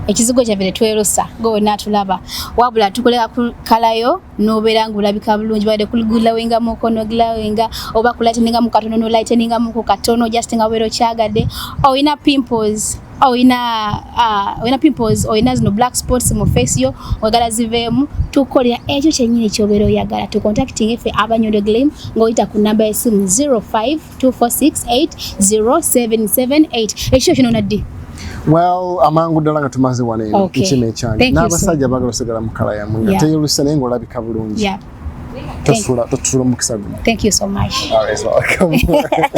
[SPEAKER 2] ekizigo kyaffe twerusa go natulaba wabula tukolera kalayo nobeera ngulabika bulungi bade kuligulawenga mukono glawenga oba kulateninga mukatono no lighteninga muko katono just nga wero kyagadde oyina pimples oyina zino black spots mu face yo wagala ziveemu tukolera ekyo kyennyini kyobero oyagala tu contacting efe abanyondo gleam ngoyita ku namba esimu 0524680778 ekyo kino naddi.
[SPEAKER 8] Well, amangu ddala nga tumaze wano ekime kyange n'abasajja bagala osigala mu kala yammwe nga teyolusa naye ng'olabika bulungi. Tosula mukisa guno.
[SPEAKER 2] Thank you so much.
[SPEAKER 8] All right, welcome.